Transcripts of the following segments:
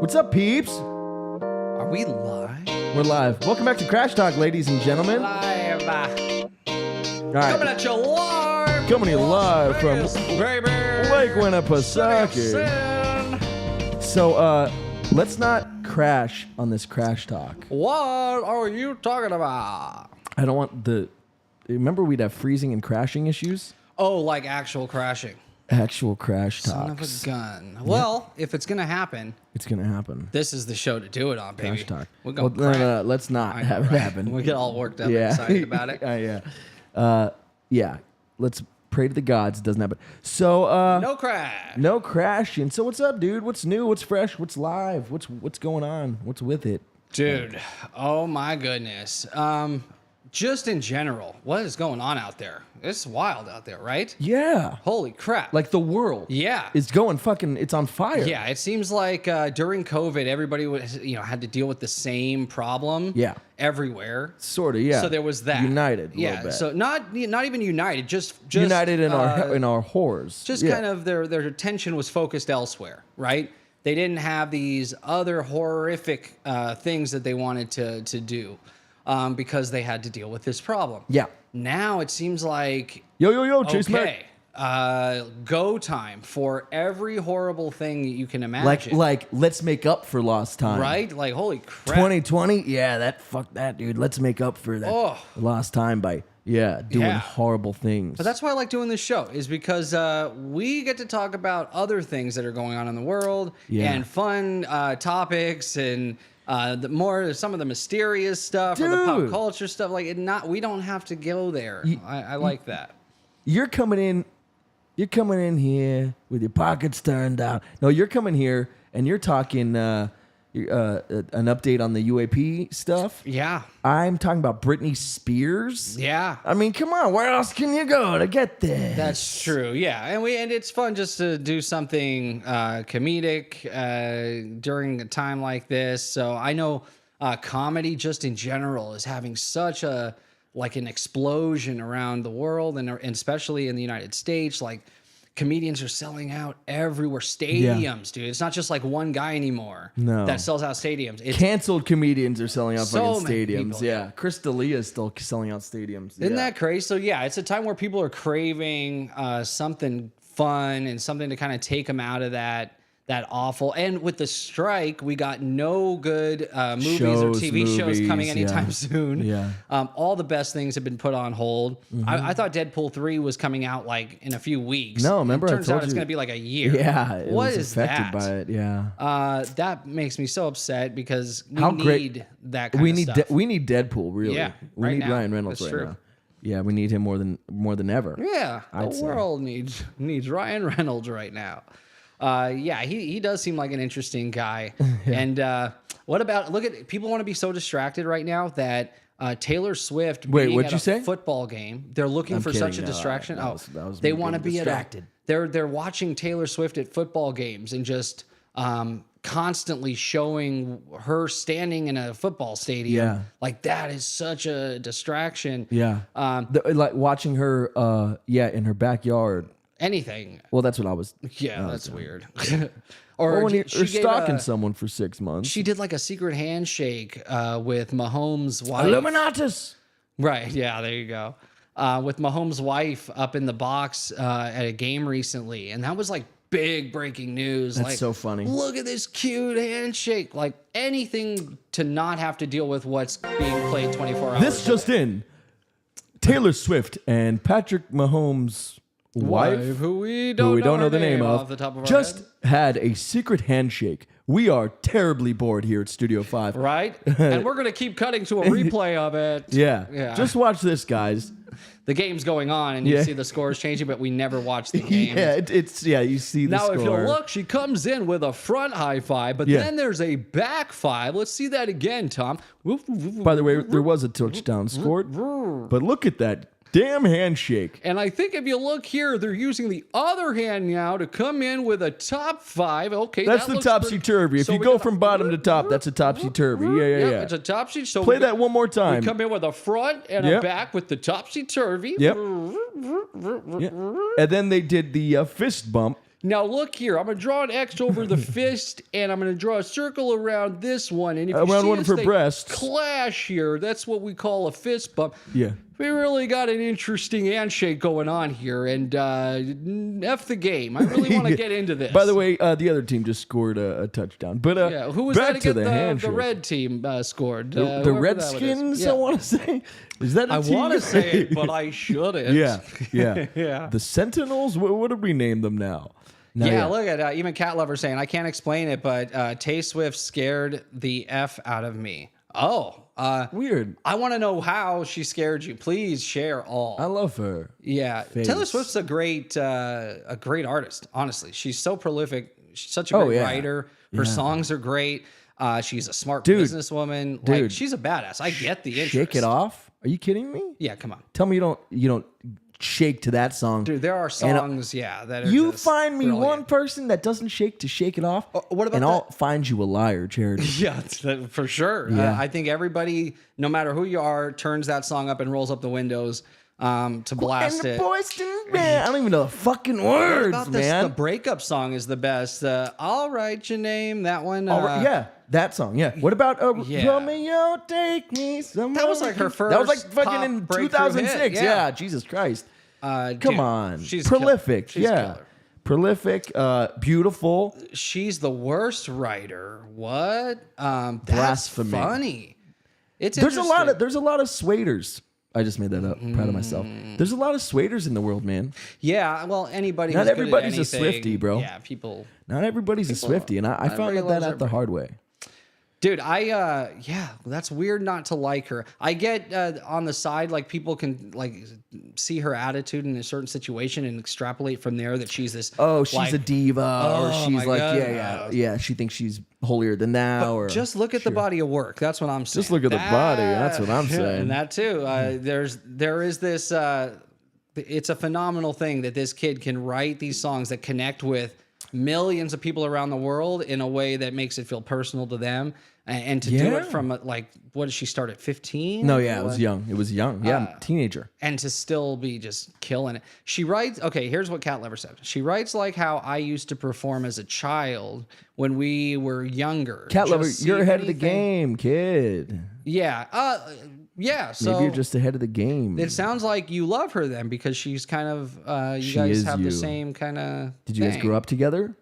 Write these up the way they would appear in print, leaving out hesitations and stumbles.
What's up, peeps? Are we live? We're live. Welcome back to Crash Talk, ladies and gentlemen. Live. All right. Coming at you live. Coming to you live from baby. Lake Winnipesaukee. So, let's not crash on this Crash Talk. What are you talking about? I don't want the... Remember we'd have freezing and crashing issues? Oh, like actual crashing. Actual Crash Son of Talks. a gun. Well, if it's going to happen, It's going to happen. this is the show to do it on, baby. Crash Talk. We're going Well, no, let's not I know, have it right? happen. We get all worked up and Yeah. excited about it. Yeah. Let's pray to the gods. It doesn't happen. So, No crash. no crashing. So what's up, dude? What's new? What's fresh? What's live? What's going on? What's with it? Dude, oh my goodness. Just in general, what is going on out there? It's wild out there, right? Yeah. Holy crap. Like the world. Yeah. It's going fucking, it's on fire. Yeah, it seems like during COVID, everybody was, had to deal with the same problem. Yeah. Everywhere. Sort of, yeah. So there was that. United a Yeah. little bit. So not even united, just United in our horrors. just Yeah. kind of their attention was focused elsewhere, right? They didn't have these other horrific things that they wanted to do because they had to deal with this problem. Yeah. Now it seems like Yo, Chase Mac. go time for every horrible thing that you can imagine. Like, let's make up for lost time. right? Like, holy crap. 2020? Yeah, fuck that, dude. Let's make up for that lost time by, doing horrible things. But that's why I like doing this show, is because we get to talk about other things that are going on in the world and fun topics and some of the mysterious stuff or the pop culture stuff. Like, we don't have to go there. I like that. You're coming in here with your pockets turned down. No, you're coming here and you're talking an update on the UAP stuff. Yeah. I'm talking about Britney Spears. Yeah. I mean, come on, where else can you go to get this? That's true. Yeah. And it's fun just to do something comedic during a time like this. So I know comedy just in general is having such an explosion around the world and especially in the United States. Like, comedians are selling out everywhere. Stadiums, dude. It's not just like one guy anymore that sells out stadiums. It's canceled comedians are selling out So fucking many stadiums. people, yeah. Chris D'Elia is still selling out stadiums. Isn't that crazy? So yeah, it's a time where people are craving something fun and something to kind of take them out of that awful. And with the strike, we got no good movies or TV shows coming anytime soon. Yeah. All the best things have been put on hold. Mm-hmm. I thought Deadpool 3 was coming out like in a few weeks. No, remember It I turns told out it's you- going to be like a year. Yeah. It What was is affected that? by it. Yeah. That makes me so upset because we How need great- that kind we of need stuff. we need Deadpool, really. Yeah, we right need now. Ryan Reynolds That's right true. now. Yeah, we need him more than ever. Yeah, I'd the say. world needs Ryan Reynolds right now. He does seem like an interesting guy. And what about people want to be so distracted right now that Taylor Swift being what'd at you a say? football game, they're looking I'm for kidding. such a No, distraction. that was They me want to being be distracted. They're watching Taylor Swift at football games and just constantly showing her standing in a football stadium. Yeah. Like, that is such a distraction. Yeah. Like watching her in her backyard. Anything. Well, that's what I was. Yeah, that's weird. Or when you're she gave stalking someone for 6 months. She did like a secret handshake with Mahomes' wife. Illuminatus. Right, yeah, there you go. With Mahomes' wife up in the box at a game recently. And that was like big breaking news. That's like, so funny. Look at this cute handshake. Like, anything to not have to deal with what's being played 24 hours. This just in. Taylor Swift and Patrick Mahomes' wife, who we who don't, we don't know the name off of, the top of our just head. had a secret handshake. We are terribly bored here at Studio 5. Right? And we're going to keep cutting to a replay of it. Yeah. Just watch this, guys. The game's going on, and you see the scores changing, but we never watch the game. Yeah, you see the Now, score. if you look, she comes in with a front high five, but then there's a back five. Let's see that again, Tom. By the way, there was a touchdown scored, but look at that damn handshake. And I think if you look here, they're using the other hand now to come in with a top five. Okay, That's that the looks topsy-turvy. pretty- If So you we go got from bottom to top, that's a topsy-turvy. Yeah. It's a topsy. So Play that one more time. We come in with a front and a back with the topsy-turvy. Yep. And then they did the fist bump. Now look here, I'm gonna draw an X over the fist, and I'm gonna draw a circle around this one. And if you Around see one as for they breasts. clash here, that's what we call a fist bump. Yeah. We really got an interesting handshake going on here, and F the game. I really want to get into this. By the way, the other team just scored a touchdown. But yeah, who was back that to again? the handshake. The red team scored. The whoever that one is. Redskins, Yeah. I want to say. Is that a I team? want to say it, but I shouldn't. Yeah, yeah. Yeah. The Sentinels? What did we name them now? Yeah, look at even Cat Lover saying, I can't explain it, but Tay Swift scared the F out of me. Oh, Weird. I want to know how she scared you. Please share all. I love her. Yeah, face. Taylor Swift's a great artist. Honestly, she's so prolific. She's such a great writer. Her songs are great. She's a smart businesswoman. Dude. Like, she's a badass. I get the interest. Shake It Off? Are you kidding me? Yeah, come on, Tell me you don't shake to that song. dude. There are songs, that are You just find me brilliant. one person that doesn't shake to Shake It Off, what about and I'll find you a liar, Jared. Yeah, for sure. Yeah. I think everybody, no matter who you are, turns that song up and rolls up the windows to blast And the it. boys didn't, man. I don't even know the fucking What words, about this? man. The breakup song is the best. I'll write your name. That one. All right, yeah, that song. Yeah. What about Yeah. Romeo, take me somewhere? That was like her That was like first fucking pop in breakthrough 2006. hit, Yeah. yeah. Jesus Christ. Dude, Come on. she's prolific. She's yeah. killer. Prolific, beautiful. She's the worst writer. What? That's Blasphemy. funny. It's There's a lot interesting. of swaders. I just made that up. Proud of myself. There's a lot of swaders in the world, man. Yeah, well, anybody. Not who's good at everybody's a anything- Swiftie, bro. Yeah, people. Not everybody's a Swiftie, and I found everybody out loves that out the hard way. Dude, that's weird not to like her. I get on the side, like people can like see her attitude in a certain situation and extrapolate from there that she's this. Oh, she's like, a diva, or oh she's my like, God. yeah. She thinks she's holier than thou. Or just look at the body of work. That's what I'm saying. Just look at the body. That's what I'm saying. And that too. There is this. It's a phenomenal thing that this kid can write these songs that connect with millions of people around the world in a way that makes it feel personal to them, and to do it from like, what did she start at 15? No, yeah, it was young. It was young. Yeah, teenager. And to still be just killing it. She writes, okay, here's what Cat Lover said. She writes like how I used to perform as a child when we were younger. Cat Lover, Just you're see ahead of the anything- game, kid. Yeah. Yeah. So Maybe you're just ahead of the game. it sounds like you love her then, because she's kind of, you She guys is have you. the same kind of. Did you guys grow up together?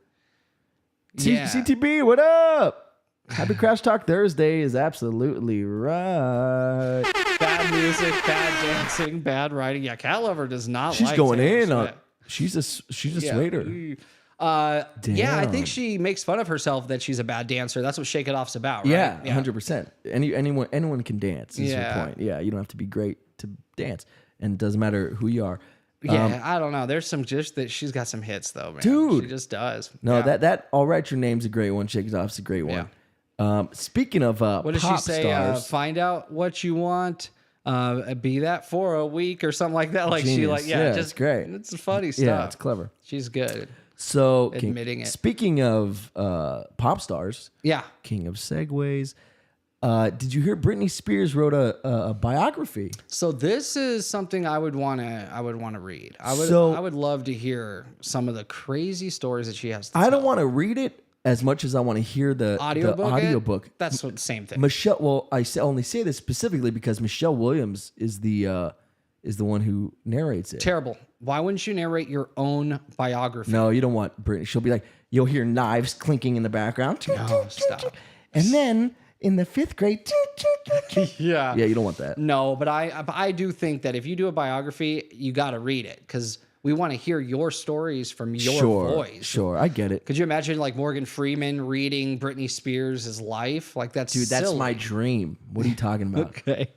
Yeah. CTB, what up? Happy Crash Talk Thursday is absolutely right. Bad music, bad dancing, bad writing. Yeah, Cat Lover does not She's like going Taylor in on. Swift. She's a Swader. Yeah, I Damn. think she makes fun of herself that she's a bad dancer. That's what Shake It Off's about, right? Yeah, 100%. Anyone can dance. Is Yeah. your point? Yeah, you don't have to be great to dance, and it doesn't matter who you are. Yeah, I don't know. There's some just that she's got some hits though, man. Dude. She just does. No, Yeah. that I'll Write Your Name's a great one. Shake It Off's a great one. Speaking of What does she pop say? stars, Find out what you want. Be that for a week or something like that. Like she Genius. like Yeah, just it's great. It's funny stuff. yeah, it's clever. She's good. So Admitting it. Speaking of pop stars, Yeah. king of segues. Did you hear Britney Spears wrote a biography? So this is something I would want to read. I would love to hear some of the crazy stories that she has to I tell. don't want to read it as much as I want to hear the audiobook. That's the same thing. Michelle. Well, I only say this specifically because Michelle Williams is the one who narrates it. Terrible. Why wouldn't you narrate your own biography? No, you don't want Britney. She'll be like, you'll hear knives clinking in the background. No, stop. And then in the 5th grade, Yeah. yeah, you don't want that. No, but I do think that if you do a biography, you got to read it because we want to hear your stories from your voice. Sure, I get it. Could you imagine like Morgan Freeman reading Britney Spears' life? Like that's Dude, that's silly. my dream. What are you talking about? Okay.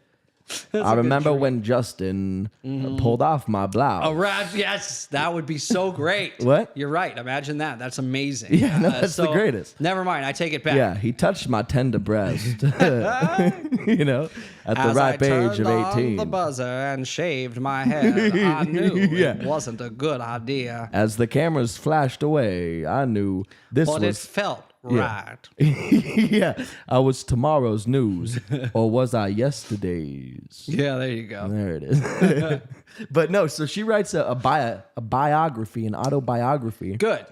I remember when Justin pulled off my blouse. Oh, right. Yes, that would be so great. What? You're right. Imagine that. That's amazing. Yeah, no, that's the greatest. Never mind. I take it back. Yeah, he touched my tender breast. You know, at the As ripe I age of turned on 18. the buzzer and shaved my head, I knew Yeah. it wasn't a good idea. As the cameras flashed away, I knew this But it was felt Right. Yeah, I was tomorrow's news, or was I yesterday's? Yeah, there you go. There it is. But no, so she writes a biography, an autobiography. Good.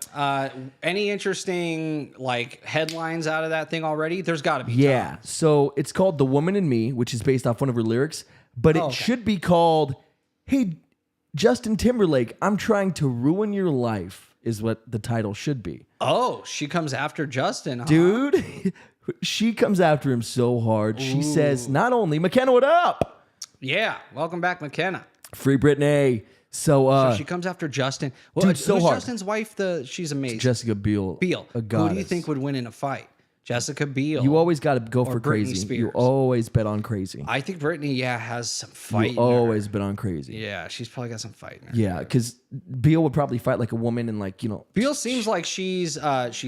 Any interesting like headlines out of that thing already? There's got to be. Yeah. tons. So it's called "The Woman in Me," which is based off one of her lyrics, but it okay. should be called "Hey, Justin Timberlake, I'm trying to ruin your life," is what the title should be. Oh, she comes after Justin, huh? Dude, she comes after him so hard. She says, not only, McKenna, what up? Yeah. Welcome back, McKenna. Free Britney. So She comes after Justin. Well, dude, so who's hard. Justin's wife? She's amazing. Jessica Biel. Biel. A Who goddess. do you think would win in a fight? Jessica Biel. You always got to go for Britney crazy. Spears. You always bet on crazy. I think Britney, has some fight. You always bet on crazy. Yeah, she's probably got some fight in her. Yeah, because Biel would probably fight like a woman and like, Biel seems like she's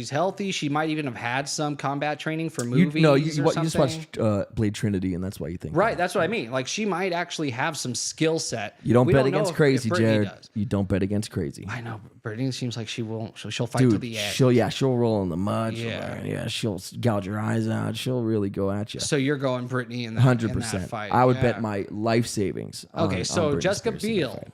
healthy. She might even have had some combat training for movies. You just watched Blade Trinity, and that's why you think Right, that. that's what I mean. Like she might actually have some skill set. You don't We bet know against if crazy, Britney Jared. does. You don't bet against crazy. I know. Britney seems like she won't. She'll fight to Dude, the end. she'll roll in the mud. Yeah. She'll gouge your eyes out. She'll really go at you. So you're going Britney in that 100%. fight. I would yeah. bet my life savings. Okay, on so Britney Jessica Spears in that Biel, fight.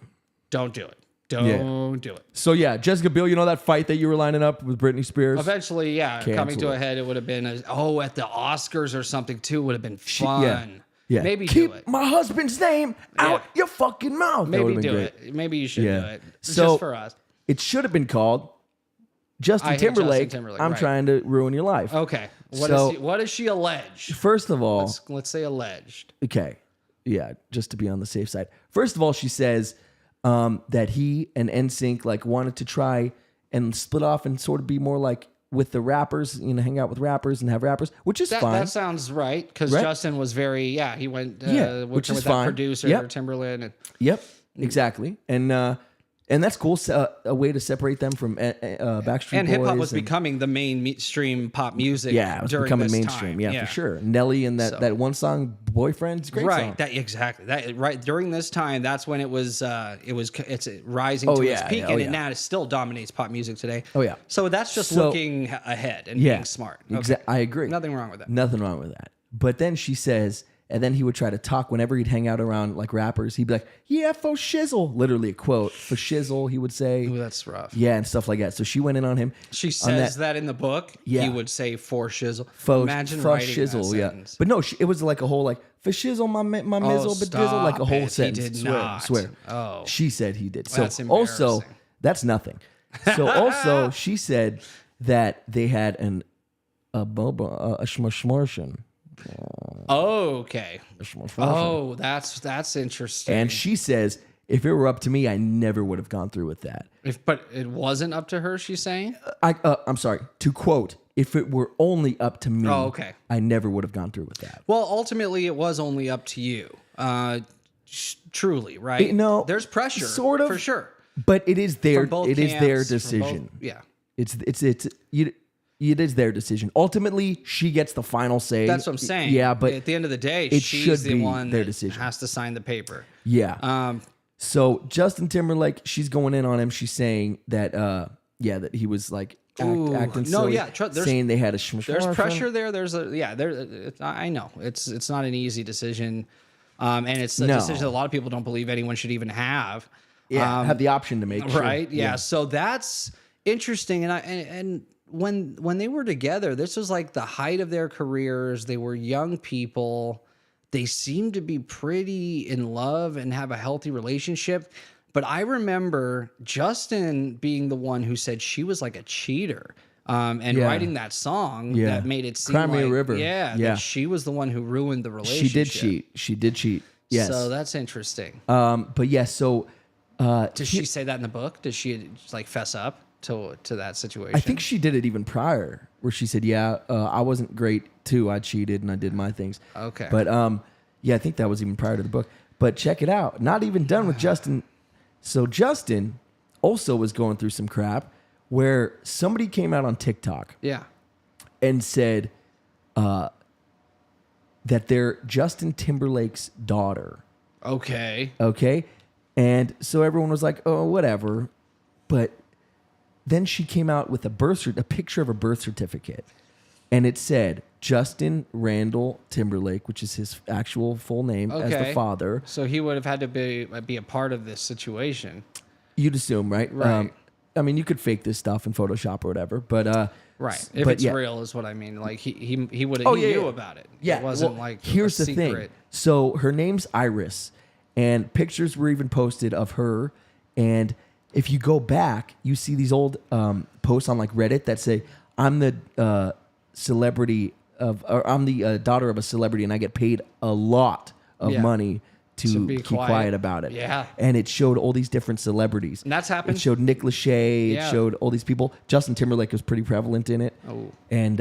don't do it. Don't do it. So yeah, Jessica Biel, you know that fight that you were lining up with Britney Spears? Eventually, coming Cancel to it. a head, it would have been at the Oscars or something too. Would have been fun. Yeah. Maybe Keep do it. my husband's name out your fucking mouth. That Maybe would've been do great. it. Maybe you should do it. So Just for us. It should have been called Justin I hate Justin Timberlake. Timberlake, I'm right. trying to ruin your life. Okay. So- What does she allege? First of all, Let's say alleged. okay, yeah, just to be on the safe side. First of all, she says that he and NSYNC like wanted to try and split off and sort of be more like with the rappers, hang out with rappers and have rappers, which is fine. That sounds right because Right? Justin was very he went which is with fine. that producer Yep. Timberland. And, Yep, exactly, and that's cool. A way to separate them from Backstreet and hip hop Boys was becoming the mainstream pop music. yeah, it was during becoming this mainstream. time. Yeah, for sure. Nelly and that one song, "Boyfriend's" great Right, song. that exactly. That right during this time, that's when it's rising to its peak, and it now still dominates pop music today. Oh, yeah. So that's just So- looking ahead and being smart. Okay. I agree. Nothing wrong with that. Nothing wrong with that. But then she says, and then he would try to talk whenever he'd hang out around like rappers. He'd be like, "Yeah, for shizzle," literally a quote for shizzle. He would say, Ooh, that's rough. yeah, and stuff like that. So she went in on him. She on says that in the book. Yeah. He would say for shizzle. For Imagine for writing shizzle, that yeah. sentence. But no, it was like a whole like for shizzle, my mizzle, but dizzle, like a stop whole it. He sentence. did swear, not. swear. Oh. She said he did. So That's also, embarrassing. that's nothing. So also, she said that they had a schmorschen. Okay. Oh, that's interesting. And she says, if it were up to me, I never would have gone through with that. But it wasn't up to her, she's saying? I'm sorry. To quote, if it were only up to me, Oh, okay. I never would have gone through with that. Well, ultimately, it was only up to you. Truly, right? No, there's pressure, sort of, for sure. But it is their From both it is their camps, from decision. both- yeah, It is their decision. Ultimately, she gets the final say. that's what I'm saying. Yeah, but at the end of the day, it she's should the be one their that decision. has to sign the paper. yeah. So Justin Timberlake, she's going in on him. She's saying that that he was like acting no, silly. yeah, there's- saying they had a shmush. There's pressure there. I know it's not an easy decision, and it's a No. decision that a lot of people don't believe anyone should even have. Yeah, have the option to make sure. Right? Yeah. So that's interesting, and when they were together, this was like the height of their careers. They were young people. They seemed to be pretty in love and have a healthy relationship. But I remember Justin being the one who said she was like a cheater. And Yeah. wring that song Yeah. that made it seem Cry Me a like, River. yeah, Yeah. that she was the one who ruined the relationship. She did cheat. Yes. So that's interesting. But yes. So Does she say that in the book? Does she like fess up to that situation? I think she did it even prior, where she said, "Yeah, I wasn't great too. I cheated and I did my things." Okay. But I think that was even prior to the book. But check it out. Not even done with Justin. So Justin also was going through some crap where somebody came out on TikTok Yeah. and said that they're Justin Timberlake's daughter. Okay. Okay. And so everyone was like, "Oh, whatever." But then she came out with a picture of a birth certificate, and it said Justin Randall Timberlake, which is his actual full name as the father. So he would have had to be a part of this situation. You'd assume, right? Right. I mean, you could fake this stuff in Photoshop or whatever, but right. If it's real, is what I mean. Like he would have knew about it. Yeah. It wasn't like here's a the secret. thing. So her name's Iris, and pictures were even posted of her. And if you go back, you see these old posts on like Reddit that say, "I'm the celebrity or I'm the daughter of a celebrity, and I get paid a lot of money to keep quiet about it." Yeah. And it showed all these different celebrities. And that's happened? It showed Nick Lachey. Yeah. It showed all these people. Justin Timberlake was pretty prevalent in it. Oh. And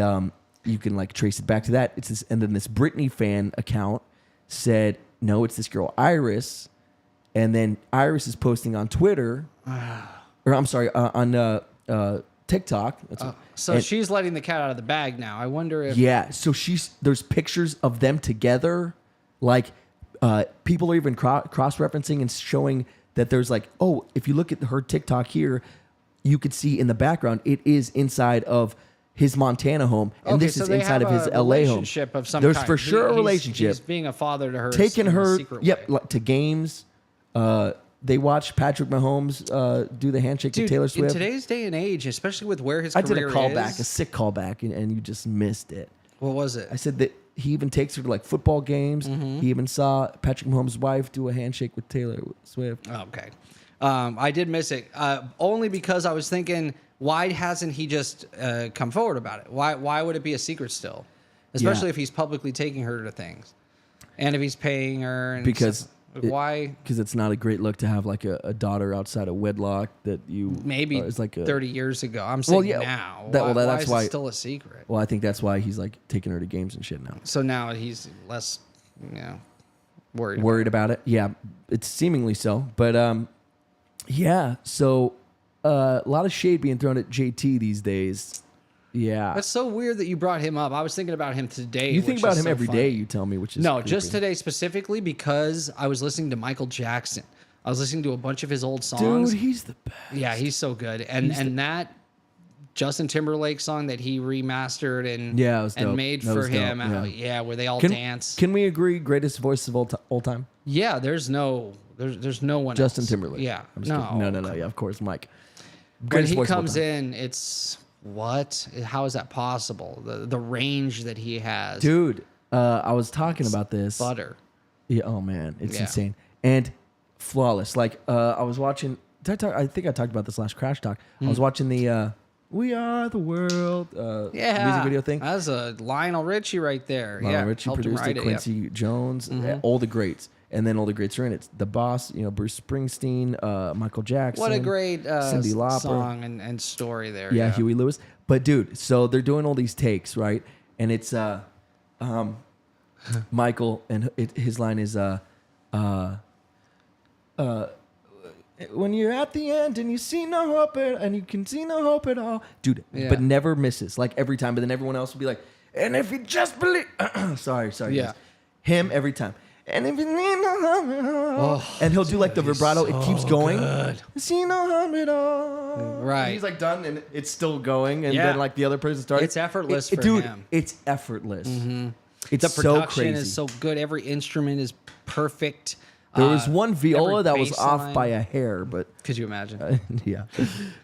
you can like trace it back to that. It's this, and then this Britney fan account said, no, it's this girl Iris. And then Iris is posting on Twitter, or I'm sorry, on TikTok. So she's letting the cat out of the bag now. I wonder if So there's pictures of them together, like people are even cross-referencing and showing that there's like, oh, if you look at her TikTok here, you could see in the background it is inside of his Montana home, and this is inside of his LA home. Relationship of some There's kind. for sure a relationship. He's being a father to her, Taking in her, a secret way. like, to games. They watched Patrick Mahomes do the handshake to Taylor Swift. In today's day and age, especially with where his I career did a callback, is, a sick callback, and you just missed it. what was it? I said that he even takes her to like football games. Mm-hmm. He even saw Patrick Mahomes' wife do a handshake with Taylor Swift. Okay. I did miss it only because I was thinking, why hasn't he just come forward about it? Why would it be a secret still? Especially if he's publicly taking her to things, and if he's paying her. And Because why? Because it's not a great look to have like a daughter outside of wedlock that you Maybe it's like 30 years ago. I'm saying now. That's why why is it still a secret? Well, I think that's why he's like taking her to games and shit now. So now he's less, worried. Worried about it? Yeah, it's seemingly so. But yeah. So a lot of shade being thrown at JT these days. Yeah. That's so weird that you brought him up. I was thinking about him today. You think about him every day, you tell me, which is no, creepy. just today specifically because I was listening to Michael Jackson. I was listening to a bunch of his old songs. Dude, he's the best. Yeah, he's so good. And that Justin Timberlake song that he remastered and it was dope. made That for was him, dope, where they all dance. Can we agree greatest voice of all time? Yeah, there's no one Justin else. Timberlake. Yeah. I'm just kidding. No. Yeah, of course, Mike. When Greatest he voice of all comes time. in, it's what? How is that possible? The range that he has. Dude, I was talking about this. Butter. Yeah. Oh man, it's Yeah. insane and flawless. Like I was watching. I think I talked about this last Crash Talk. I was watching the "We Are the World" music video thing. That's a Lionel Richie right there. Lionel Richie helped him produced it. write Quincy Jones, all the greats, and then all the greats are in it. The Boss, Bruce Springsteen, Michael Jackson. What a great Cyndi Lauper. song and story there. Yeah, Huey Lewis. But dude, so they're doing all these takes, right? And it's Michael, and his line is when you're at the end and you see no hope and you can see no hope at all, dude. Yeah. But never misses, like every time. But then everyone else will be like, and if you just believe, sorry, Yeah. guys. Him every time. And if you need no hope at all, and he'll do like the vibrato. It keeps going. See no hope at all. Right. And he's like done, and it's still going, and Yeah. then like the other person starts. It's effortless for dude, him. It's effortless. It's The so production crazy. is so good. Every instrument is perfect. There was one viola every that was bass off line. by a hair, but Could you imagine? yeah,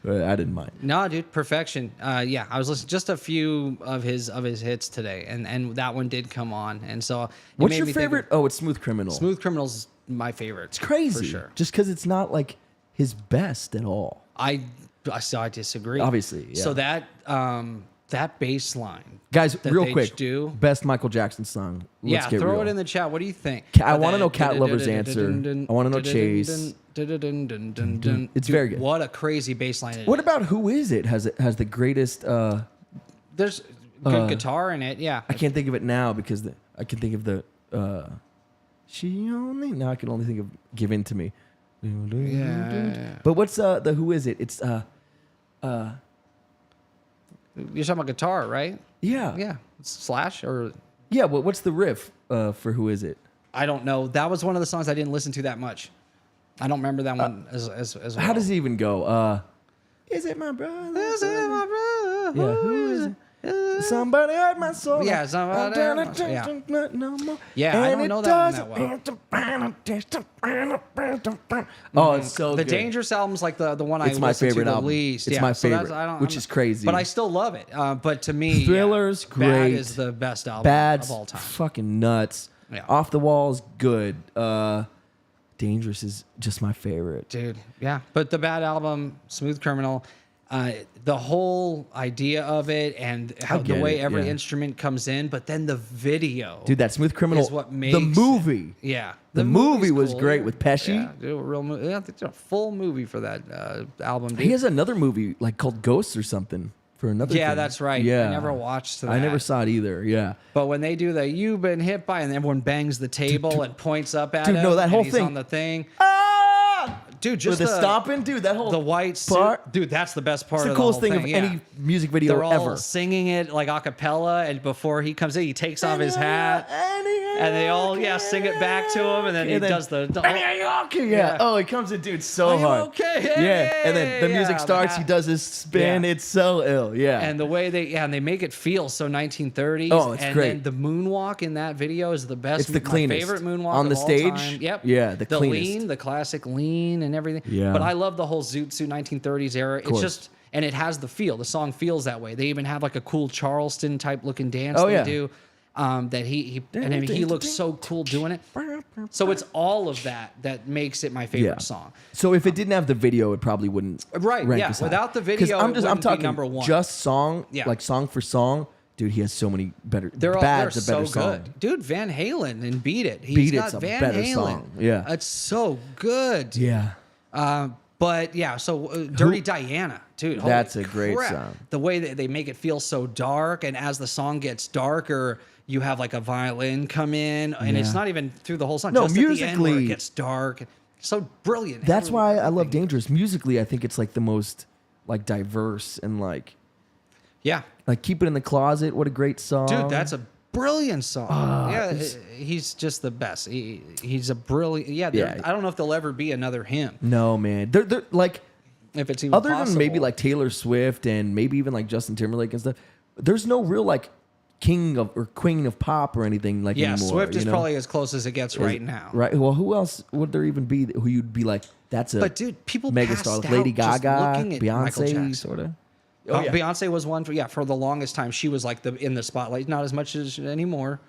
but I didn't mind. No, dude, perfection. Yeah, I was listening just a few of his hits today, and that one did come on, and so it What's made your me think favorite? Oh, it's Smooth Criminal. Smooth Criminal's my favorite. It's crazy, for sure. just because it's not like his best at all. I disagree. Obviously, yeah. So that bass line, Guys, that real they quick, do. Best Michael Jackson song. Let's get throw real. it in the chat. What do you think? I wanna know Cat Lover's answer. I wanna know Chase. It's very good. What a crazy bass line it What is. about Who Is It? Has the greatest? There's good guitar in it. Yeah. I can't think of it now because I can think of the. She only now I can only think of Give In to Me. Yeah. But what's the Who Is It? It's You're talking about guitar, right? yeah. Yeah. Slash or Yeah, well, what's the riff for Who Is It? I don't know. That was one of the songs I didn't listen to that much. I don't remember that one as well. How does it even go? Is it my brother? Is it my brother? Yeah, who is it? Somebody hurt my soul. Yeah, somebody hurt my soul. Yeah. No more. Yeah, I don't know that one that well. Oh, it's so The good. Dangerous album's like the one I It's my listen favorite to the album. least. It's Yeah, my so that's- favorite, which is crazy. But I still love it. But to me, Thriller's Bad great. is the best album Bad's of all time. fucking nuts. Yeah. Off the Wall's good. Dangerous is just my favorite. Dude, yeah. But the Bad album, Smooth Criminal, the whole idea of it and how the get way it, every yeah. instrument comes in, but then the video. Dude, that Smooth Criminal, is what makes the movie. Yeah. The movie movie's was cool. great with Pesci. Yeah, dude, a real movie. Yeah, they did a full movie for that album. Dude. He has another movie like called Ghosts or something for another Yeah, thing. that's right. Yeah. I never watched that. I never saw it either. Yeah. But when they do the "You've been hit by," and everyone bangs the table and points up at Dude, him, no, that and whole he's thing. on the thing. Ah! Dude, just With the stomping, dude, that whole the white suit. part. Dude, that's the best part It's the of coolest the whole thing thing. of any music video They're all ever. singing it like a cappella, and before he comes in, he takes off his hat, and they all sing it back to him, and then he does the. Yeah. Oh, it comes in, dude, so Are you hard. okay? Yeah. And then the music Yeah, starts. the He does his spin. Yeah. It's so ill. Yeah. And the way and they make it feel so 1930s. Oh, it's and great. then the moonwalk in that video is the best. It's the my cleanest. favorite moonwalk On the of all stage? time. Yep. Yeah, the cleanest. lean, the classic lean, and everything. Yeah. But I love the whole Zoot Suit 1930s era. It's course. just and it has the feel. The song feels that way. They even have like a cool Charleston type looking dance Oh, they yeah. do. That he and I mean, he looks so cool doing it. So it's all of that makes it my favorite song. So if it didn't have the video, it probably wouldn't. Right, Rank yeah. as high. Without the 'Cause video, it I'm wouldn't be talking number one. just song, Yeah. like song for song. Dude, he has so many better. They're Bad's a so better song. good. Dude, Van Halen and Beat It. He's Beat got It's a Van better Halen. song. Yeah. It's so good. Yeah. But yeah, so Dirty Diana, dude. Holy That's a great crap. song. The way that they make it feel so dark, and as the song gets darker, you have like a violin come in, and it's Yeah. not even through the whole song. No, just at the end where musically- it gets dark. So brilliant. That's why I love Everything. Dangerous. Musically, I think it's like the most like diverse and like Yeah, Keep It in the Closet. What a great song. dude, that's a brilliant song. Yeah, he's just the best. He's a brilliant. Yeah, Yeah. I don't know if there'll ever be another him. No, man. They're like If it's even other possible. than maybe like Taylor Swift and maybe even like Justin Timberlake and stuff. There's no real like king of or queen of pop or anything like Yeah, anymore. Swift is you know? probably as close as it gets right now. Right. Well, who else would there even be who you'd be like? That's a But dude, people megastar. passed Like Lady out just Gaga, looking at Michael Beyonce, Jackson. sort of. Beyonce was one for the longest time. She was like in the spotlight, not as much as anymore.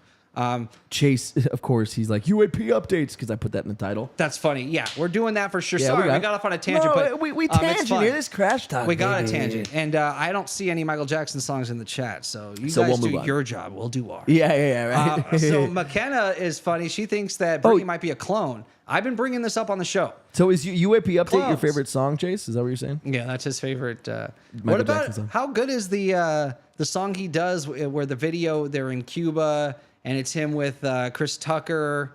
Chase, of course, he's like UAP updates because I put that in the title. That's funny. Yeah, we're doing that for sure. Yeah, Sorry, we got off on a tangent, no, but we it's tangent fun. here. This crash talk. We got a baby. tangent, and I don't see any Michael Jackson songs in the chat, so you So guys we'll do move on. your job. We'll do ours. Yeah, right. So McKenna is funny. She thinks that Britney might be a clone. I've been bringing this up on the show. So is UAP update your Clones. favorite song, Chase? Is that what you're saying? Yeah, that's his favorite. What Michael about Jackson song. how good is the song he does where the video they're in Cuba and it's him with Chris Tucker?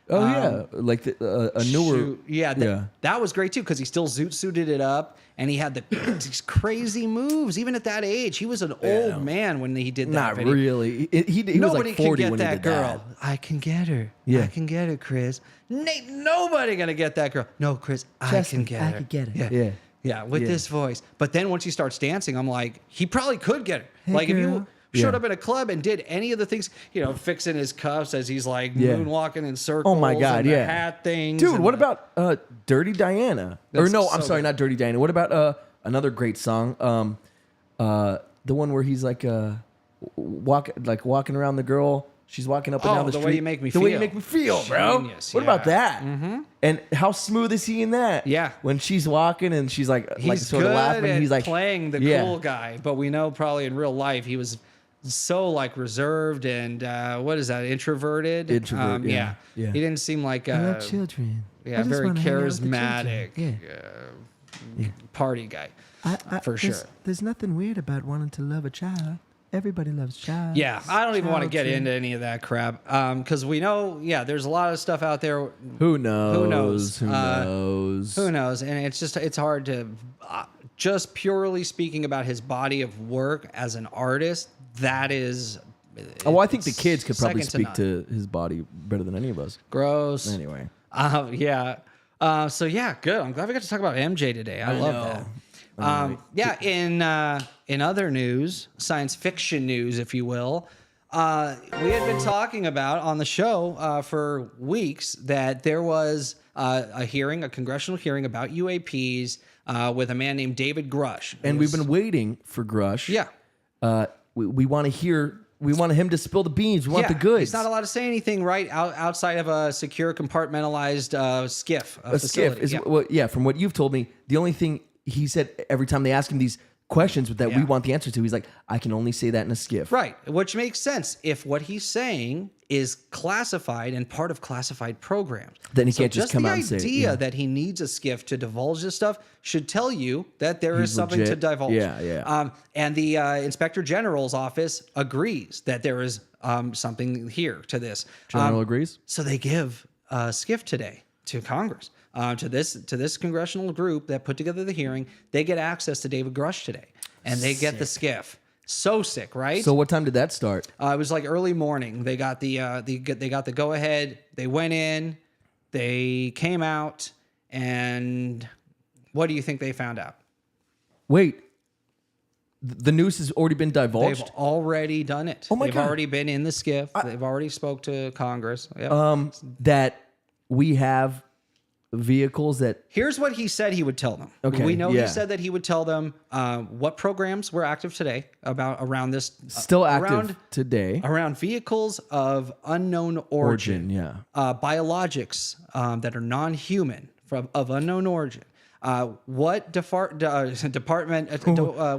Oh yeah, like a newer. Shoot. Yeah, that was great too because he still zoot suited it up and he had these crazy moves. Even at that age, he was an old man when he did that. Not video. really. He was Nobody like 40 can when get he that did girl. that. I can get her. Yeah. I can get her, Chris. Nate, nobody gonna get that girl. No, Chris, I Trust can me, get I her. can get her. Yeah. Yeah. Yeah, with Yeah. this voice. But then once he starts dancing, I'm like, he probably could get her. Hey, like if you girl. showed Yeah. up in a club and did any of the things, fixing his cuffs as he's like Yeah. moonwalking in circles. Oh my God, and the yeah. hat things. Dude, and what the- about Dirty Diana? Or That's no, I'm so sorry, good. not Dirty Diana. What about another great song? The one where he's like walking around the girl. She's walking up and Oh, down the The street. Way You Make Me The way you Feel. make me feel, bro. Genius, What about yeah. that? And how smooth is he in that? Yeah. When she's walking and she's like He's sort good of laughing. at He's like playing the cool guy, but we know probably in real life he was so like reserved and what is that, introverted? Introvert, yeah. He didn't seem like I love children. I yeah, just very wanna hang out with the charismatic children. party guy. For sure. There's nothing weird about wanting to love a child. Everybody loves child. Yeah, I don't even want to get children. into any of that crap because we know, there's a lot of stuff out there. Who knows? Who knows? Who knows? Who knows? And it's hard to just purely speaking about his body of work as an artist. That is. Well, I think the kids could probably second speak none. to his body better than any of us. Gross. Anyway. Yeah. So yeah, good. I'm glad we got to talk about MJ today. I love know. that. Yeah, in other news, science fiction news, if you will, we had been talking about on the show for weeks that there was a congressional hearing about UAPs with a man named David Grush. And we've been waiting for Grush. Yeah. We want to hear. We want him to spill the beans. We want the goods. He's not allowed to say anything outside of a secure, compartmentalized skiff. A skiff is from what you've told me, the only thing he said every time they ask him these questions that we want the answer to, he's like, I can only say that in a skiff. Right, which makes sense if what he's saying is classified and part of classified programs. Then he can't just come out and say it. The idea that he needs a skiff to divulge this stuff should tell you that there is something legit. to divulge. Yeah. And the Inspector General's office agrees that there is something here to this. General agrees. So they give a skiff today to Congress, to this congressional group that put together the hearing. They get access to David Grush today, and they get the skiff. So sick, right? So what time did that start? It was like early morning. They got the go ahead. They went in, they came out, and what do you think they found out? Wait, the news has already been divulged? They've already done it. Oh my They've God. already been in the skiff. They've already spoke to Congress. Yep. That we have vehicles that... Here's what he said he would tell them. Okay, We know he said that he would tell them what programs were active today around this. Still active today. Around vehicles of unknown origin. Yeah. Biologics that are non-human of unknown origin. What department?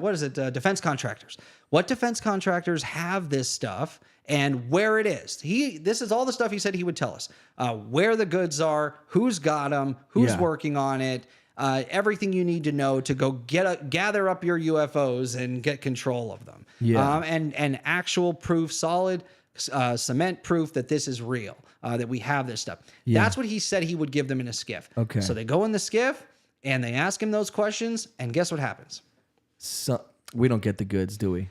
What is it? Defense contractors. What defense contractors have this stuff and where it is? This is all the stuff he said he would tell us. Where the goods are, who's got them, who's working on it. Everything you need to know to go gather up your UFOs and get control of them. Yeah. And actual proof, solid cement proof that this is real. That we have this stuff. Yeah. That's what he said he would give them in a skiff. Okay. So they go in the skiff and they ask him those questions, and guess what happens? So, we don't get the goods, do we?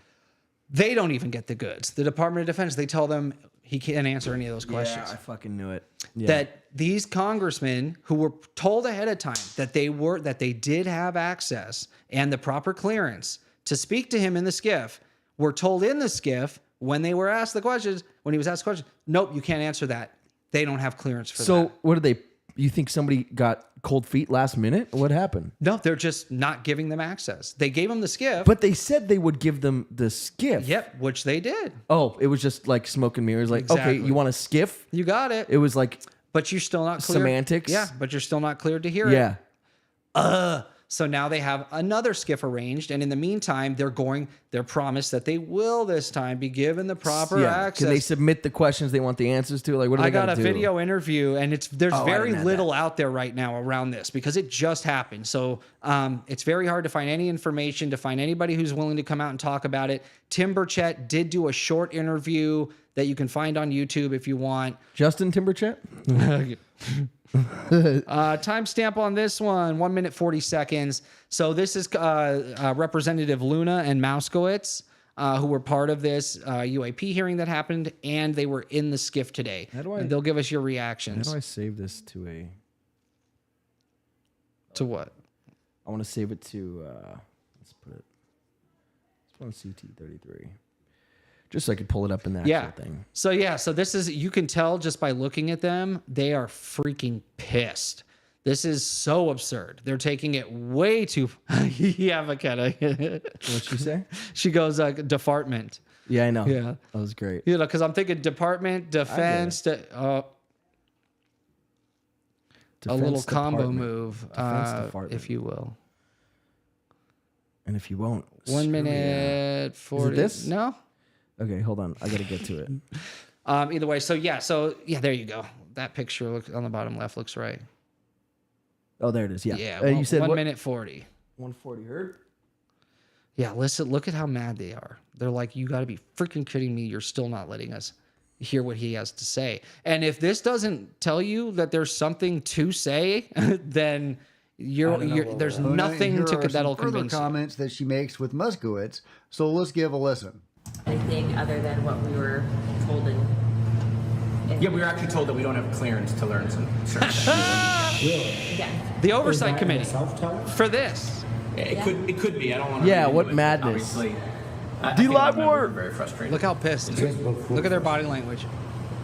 They don't even get the goods. The Department of Defense, they tell them he can't answer any of those questions. Yeah, I fucking knew it. Yeah. That these congressmen who were told ahead of time that they did have access and the proper clearance to speak to him in the skiff were told in the skiff when they were asked the questions, when he was asked the question, nope, you can't answer that. They don't have clearance for that. So what did they... You think somebody got cold feet last minute? What happened? No, they're just not giving them access. They gave them the skiff. But they said they would give them the skiff. Yep, which they did. Oh, it was just like smoke and mirrors. Like, Exactly. okay, you want a skiff? You got it. It was like... But you're still not clear. Semantics? Yeah, but you're still not cleared to hear Yeah. it. So now they have another skiff arranged, and in the meantime, they're promised that they will this time be given the proper access. Can they submit the questions they want the answers to? Like, what do they I got gotta a do? video interview, and there's very didn't have little out there right now around this because it just happened. So it's very hard to find any information, to find anybody who's willing to come out and talk about it. Timberchet did do a short interview that you can find on YouTube if you want. Justin Timberchet? Timestamp on this one, 1 minute, 40 seconds. So this is Representative Luna and Mouskowitz, who were part of this UAP hearing that happened, and they were in the skiff today. And they'll give us your reactions. How do I save this to a... To what? I want to save it to... let's put on CT33. Just so I could pull it up in the actual thing. So this is, you can tell just by looking at them, they are freaking pissed. This is so absurd. They're taking it way too... Yeah, McKenna. What'd she say? She goes, department. Yeah, I know. Yeah. That was great. You know, because I'm thinking department, defense, a little combo move, if you will. And if you won't... 1 minute 40. Is it this? No? Okay, hold on. I got to get to it. Either way, so there you go. That picture on the bottom left looks right. Oh, there it is. Yeah. Yeah, You said 1 minute 40. 140 heard? Yeah, listen, look at how mad they are. They're like, you got to be freaking kidding me. You're still not letting us hear what he has to say. And if this doesn't tell you that there's something to say, then there's nothing that'll convince you. Comments that she makes with Muskowitz. So let's give a listen. Anything other than what we were told in Yeah, we were actually told that we don't have clearance to learn some certain yeah. The oversight committee for this. It could be. I don't want to. Yeah, what madness. Obviously. D-Live War. Very frustrated. Look how pissed. Look at their body language.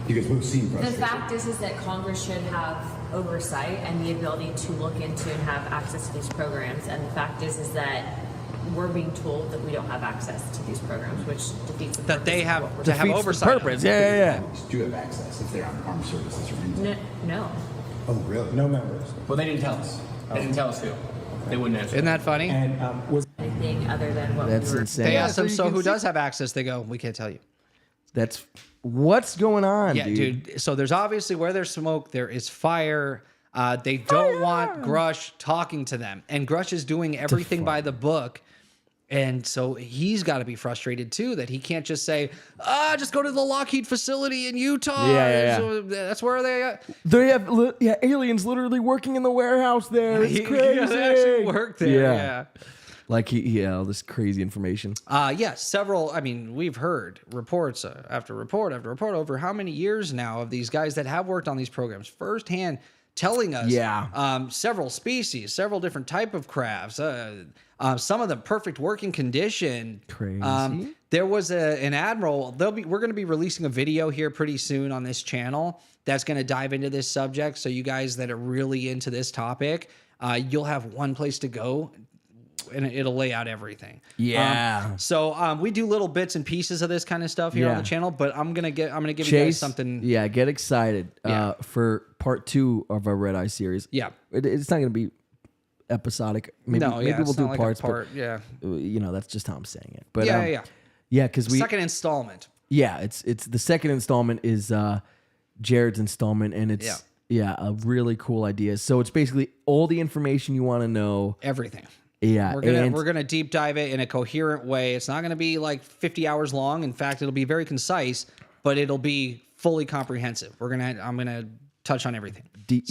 You guys both seem The frustrated. fact is that Congress should have oversight and the ability to look into and have access to these programs. And the fact is that we're being told that we don't have access to these programs, which defeats the That purpose they of have what we're to have Defeats the oversight. purpose. Yeah. Do you have access if they're on armed services or anything? No. Oh, really? No members. Well, they didn't tell us. They didn't tell us who. They wouldn't answer. Isn't that funny? And was Anything other than what That's we were. insane. They Yeah, asked so them, you so can who see- does have access? They go, we can't tell you. That's what's going on, Yeah, dude. So there's obviously where there's smoke, there is fire. They don't want Grush talking to them. And Grush is doing everything by the book. And so he's got to be frustrated too that he can't just say, just go to the Lockheed facility in Utah. Yeah. So that's where they They have aliens literally working in the warehouse there. It's crazy. they actually work there. Yeah. Like all this crazy information. Several. I mean, we've heard reports after report after report over how many years now of these guys that have worked on these programs firsthand telling us several species, several different type of crafts, some of the perfect working condition. Crazy. There was an admiral. We're going to be releasing a video here pretty soon on this channel that's going to dive into this subject. So you guys that are really into this topic, you'll have one place to go. And it'll lay out everything. Yeah. So we do little bits and pieces of this kind of stuff here on the channel, but I'm gonna give Chase, you guys something. Yeah, get excited for part 2 of our Red Eye series. Yeah. It's not going to be episodic. Maybe we'll it's do not like a parts, part, but that's just how I'm saying it. But yeah. Yeah, because Second installment. Yeah, it's the second installment is Jared's installment, and it's a really cool idea. So it's basically all the information you want to know. Everything. Yeah, We're gonna deep dive it in a coherent way. It's not gonna be like 50 hours long. In fact, it'll be very concise, but it'll be fully comprehensive. I'm gonna touch on everything. There's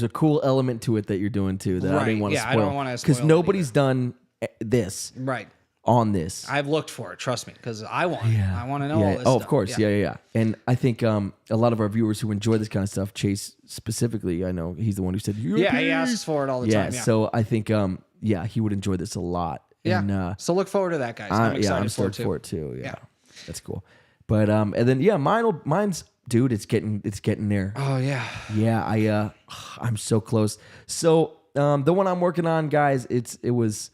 a cool element to it that you're doing too that I didn't want to spoil. I don't want to spoil because nobody's done this right on this. I've looked for it, trust me, because I want to know all this Oh, stuff. of course. Yeah. And I think a lot of our viewers who enjoy this kind of stuff, Chase specifically, I know he's the one who said, he asks for it all the time. Yeah. So I think, he would enjoy this a lot. Yeah. And, so look forward to that, guys. I'm excited I'm for stoked it too. Yeah. That's cool. But, and then, mine's, dude, it's getting there. Oh yeah. Yeah. I'm so close. So, the one I'm working on, guys, it was,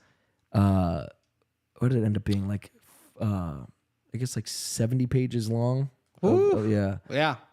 what did it end up being? Like, I guess like 70 pages long. Yeah.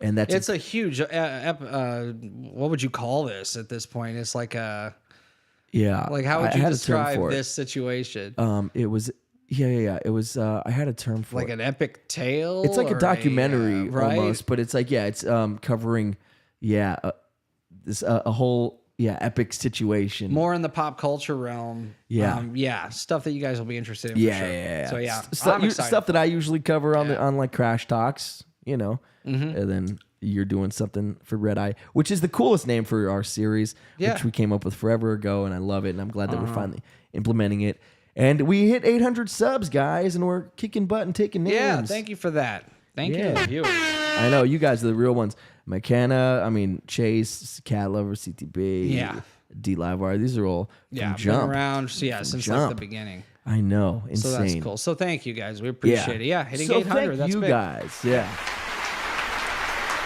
And it's a huge, what would you call this at this point? It's like like how would you describe this situation? It was, it was, I had a term for like it. an epic tale? It's like a documentary right? almost, but it's like, it's covering, this, a whole, epic situation. More in the pop culture realm. Stuff that you guys will be interested in. For sure. So I'm excited. Stuff that I usually cover on like Crash Talks, and then you're doing something for Red Eye, which is the coolest name for our series, which we came up with forever ago, and I love it, and I'm glad that we're finally implementing it. And we hit 800 subs, guys, and we're kicking butt and taking names. Yeah, thank you for that. Thank you to the viewers. I know, you guys are the real ones. McKenna, Chase, Cat Lover, CTB, D-Live Wire. These are all from Jump. Been around since Jump. like the beginning. I know, insane. So that's cool. So thank you guys. We appreciate it. Yeah, hitting 800. Thank that's you big. guys. Yeah.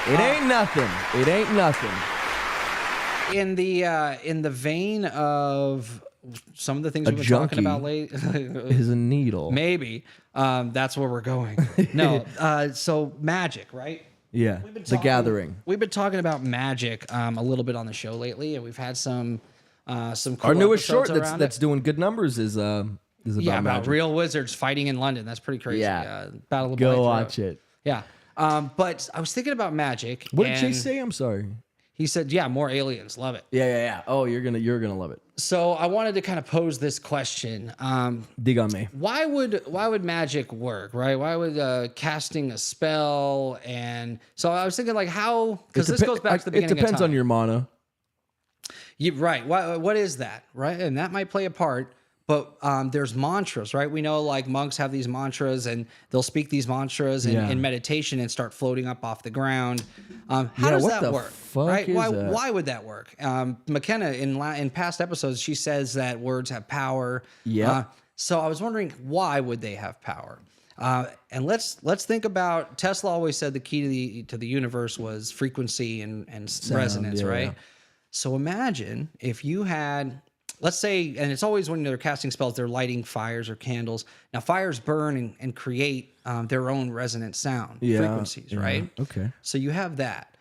It ain't nothing. It ain't nothing. In the vein of some of the things A we've been junkie talking about lately, is a needle. maybe that's where we're going. No, so magic, right? Yeah, The Gathering. We've been talking about magic a little bit on the show lately, and we've had some cool Our newest short episodes around that's it. doing good numbers is about about magic. real wizards fighting in London. That's pretty crazy. Yeah. Battle of Go Blythe watch Road. it. Yeah. But I was thinking about magic. What did and Chase say? I'm sorry. He said, more aliens. Love it. Yeah. Oh, you're gonna love it. So I wanted to kind of pose this question. Dig on me. Why would magic work, right? Why would casting a spell and so I was thinking like how, because this goes back to the beginning It depends of time. on your mana. Right. What is that, right? And that might play a part. But there's mantras, right? We know like monks have these mantras and they'll speak these mantras in meditation and start floating up off the ground. How does what that the work? fuck Right? is Why, that? why would that work? McKenna in past episodes, she says that words have power. Yeah. So I was wondering, why would they have power? And let's think about, Tesla always said the key to the universe was frequency and resonance, yeah, right? yeah. So imagine if you had, let's say, and it's always when they're casting spells, they're lighting fires or candles. Now fires burn and create their own resonant sound frequencies, right? Okay. So you have that.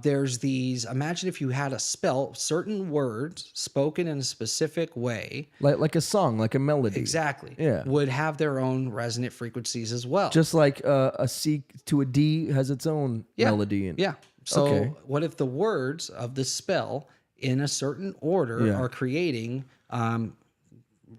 There's these, imagine if you had a spell, certain words spoken in a specific way. Like a song, like a melody. Exactly. Yeah. Would have their own resonant frequencies as well. Just like a C to a D has its own melody. Yeah. So Okay. what if the words of the spell in a certain order are creating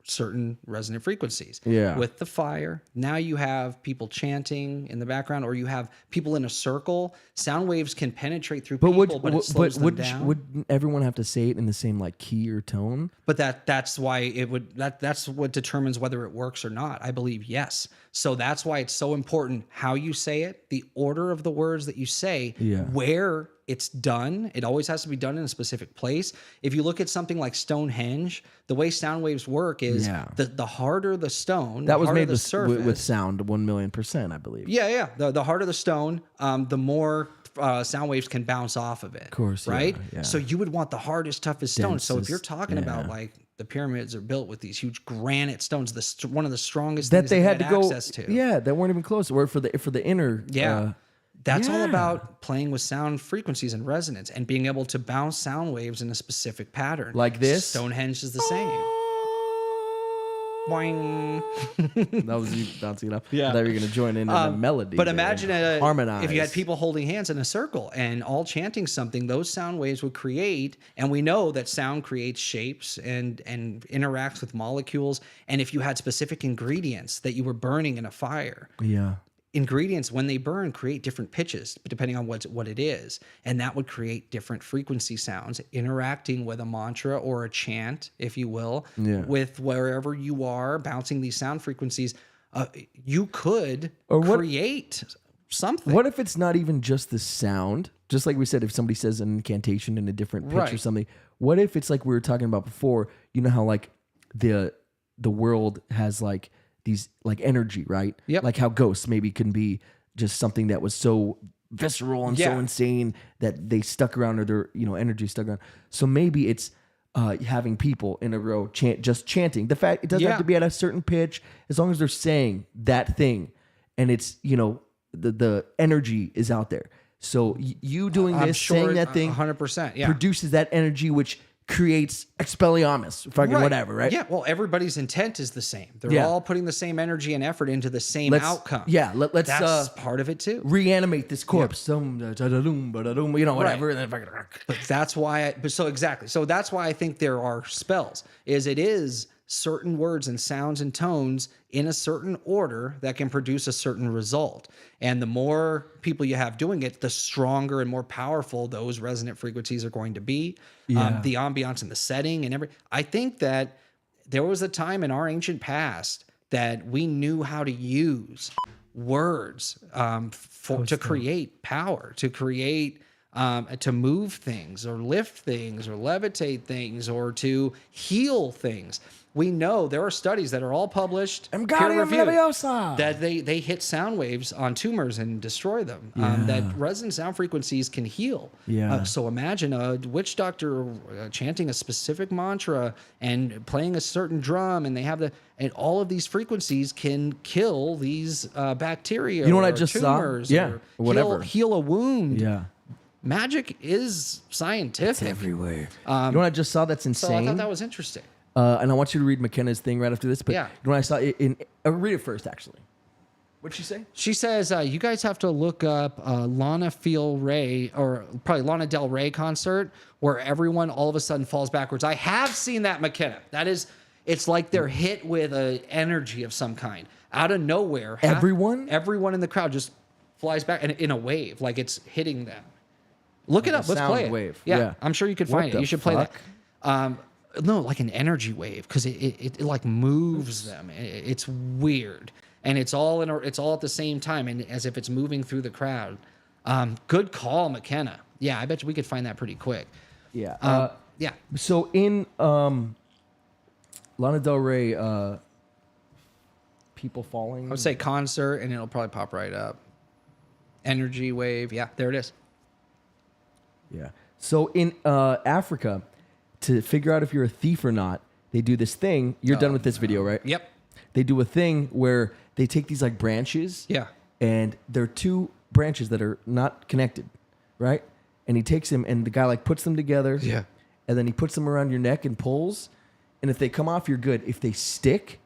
certain resonant frequencies? Yeah. With the fire, now you have people chanting in the background, or you have people in a circle. Sound waves can penetrate through people, but it slows them down. Would everyone have to say it in the same like key or tone? But that's why it would, that's what determines whether it works or not. I believe yes. So that's why it's so important how you say it, the order of the words that you say, where it's done. It always has to be done in a specific place. If you look at something like Stonehenge, the way sound waves work is the harder the stone, That was harder made the surface. with sound 1,000,000%, I believe. Yeah. The harder the stone, the more sound waves can bounce off of it. Of course, right? yeah. So you would want the hardest, toughest stone. So if you're Densest, talking about like the pyramids are built with these huge granite stones, one of the strongest That things they had to go access to. Yeah, that weren't even close. Or for the inner. That's all yeah. about playing with sound frequencies and resonance and being able to bounce sound waves in a specific pattern. Like this? Stonehenge is the same. Boing. That was you bouncing it up. Yeah. I thought you were going to join in the melody. But there imagine and harmonize. if you had people holding hands in a circle and all chanting something, those sound waves would create, and we know that sound creates shapes and interacts with molecules. And if you had specific ingredients that you were burning in a fire, ingredients, when they burn, create different pitches depending on what it is, and that would create different frequency sounds interacting with a mantra or a chant, if you will, with wherever you are bouncing these sound frequencies. You could create something. What if it's not even just the sound? Just like we said, if somebody says an incantation in a different pitch or something, what if it's like we were talking about before? You know how like the world has like these like energy, right? Yep. Like how ghosts maybe can be just something that was so visceral and so insane that they stuck around, or their energy stuck around. So maybe it's having people in a row just chanting. The fact it doesn't have to be at a certain pitch, as long as they're saying that thing, and it's the energy is out there. So you doing this, saying that thing, 100%, produces that energy, which creates Expelliarmus, fucking whatever, right? Yeah, well, everybody's intent is the same. They're all putting the same energy and effort into the same outcome. Yeah, let's that's part of it too. Reanimate this corpse, whatever. And then But that's why. So that's why I think there are spells. It is certain words and sounds and tones in a certain order that can produce a certain result. And the more people you have doing it, the stronger and more powerful those resonant frequencies are going to be. The ambiance and the setting and I think that there was a time in our ancient past that we knew how to use words to create power, to create to move things or lift things or levitate things or to heal things. We know there are studies that are all published, peer-reviewed, that they hit sound waves on tumors and destroy them. That resonant sound frequencies can heal. So imagine a witch doctor chanting a specific mantra and playing a certain drum, and they have and all of these frequencies can kill these bacteria. You know what I or just tumors saw? or whatever. Heal a wound. Yeah. Magic is scientific. It's everywhere. You know what I just saw? That's insane. So I thought that was interesting. And I want you to read McKenna's thing right after this. But Yeah. you know what I saw? Read it first, actually. What'd she say? She says, you guys have to look up Lana Del Rey, or probably Lana Del Rey concert, where everyone all of a sudden falls backwards. I have seen that, McKenna. It's like they're hit with an energy of some kind. Out of nowhere. Everyone in the crowd just flies back in a wave, like it's hitting them. Look it up. Let's play it. Wave. Yeah, I'm sure you could find it. You should play that. No, like an energy wave, because it like moves them. It's weird, and it's all it's all at the same time, and as if it's moving through the crowd. Good call, McKenna. Yeah, I bet you we could find that pretty quick. Yeah. Yeah. So in Lana Del Rey, people falling. I would say concert, and it'll probably pop right up. Energy wave. Yeah, there it is. Yeah. So in Africa, to figure out if you're a thief or not, they do this thing. You're done with this video, right? Yep. They do a thing where they take these like branches. Yeah. And they're two branches that are not connected, right? And he takes them, and the guy like puts them together. Yeah. And then he puts them around your neck and pulls. And if they come off, you're good. If they stick,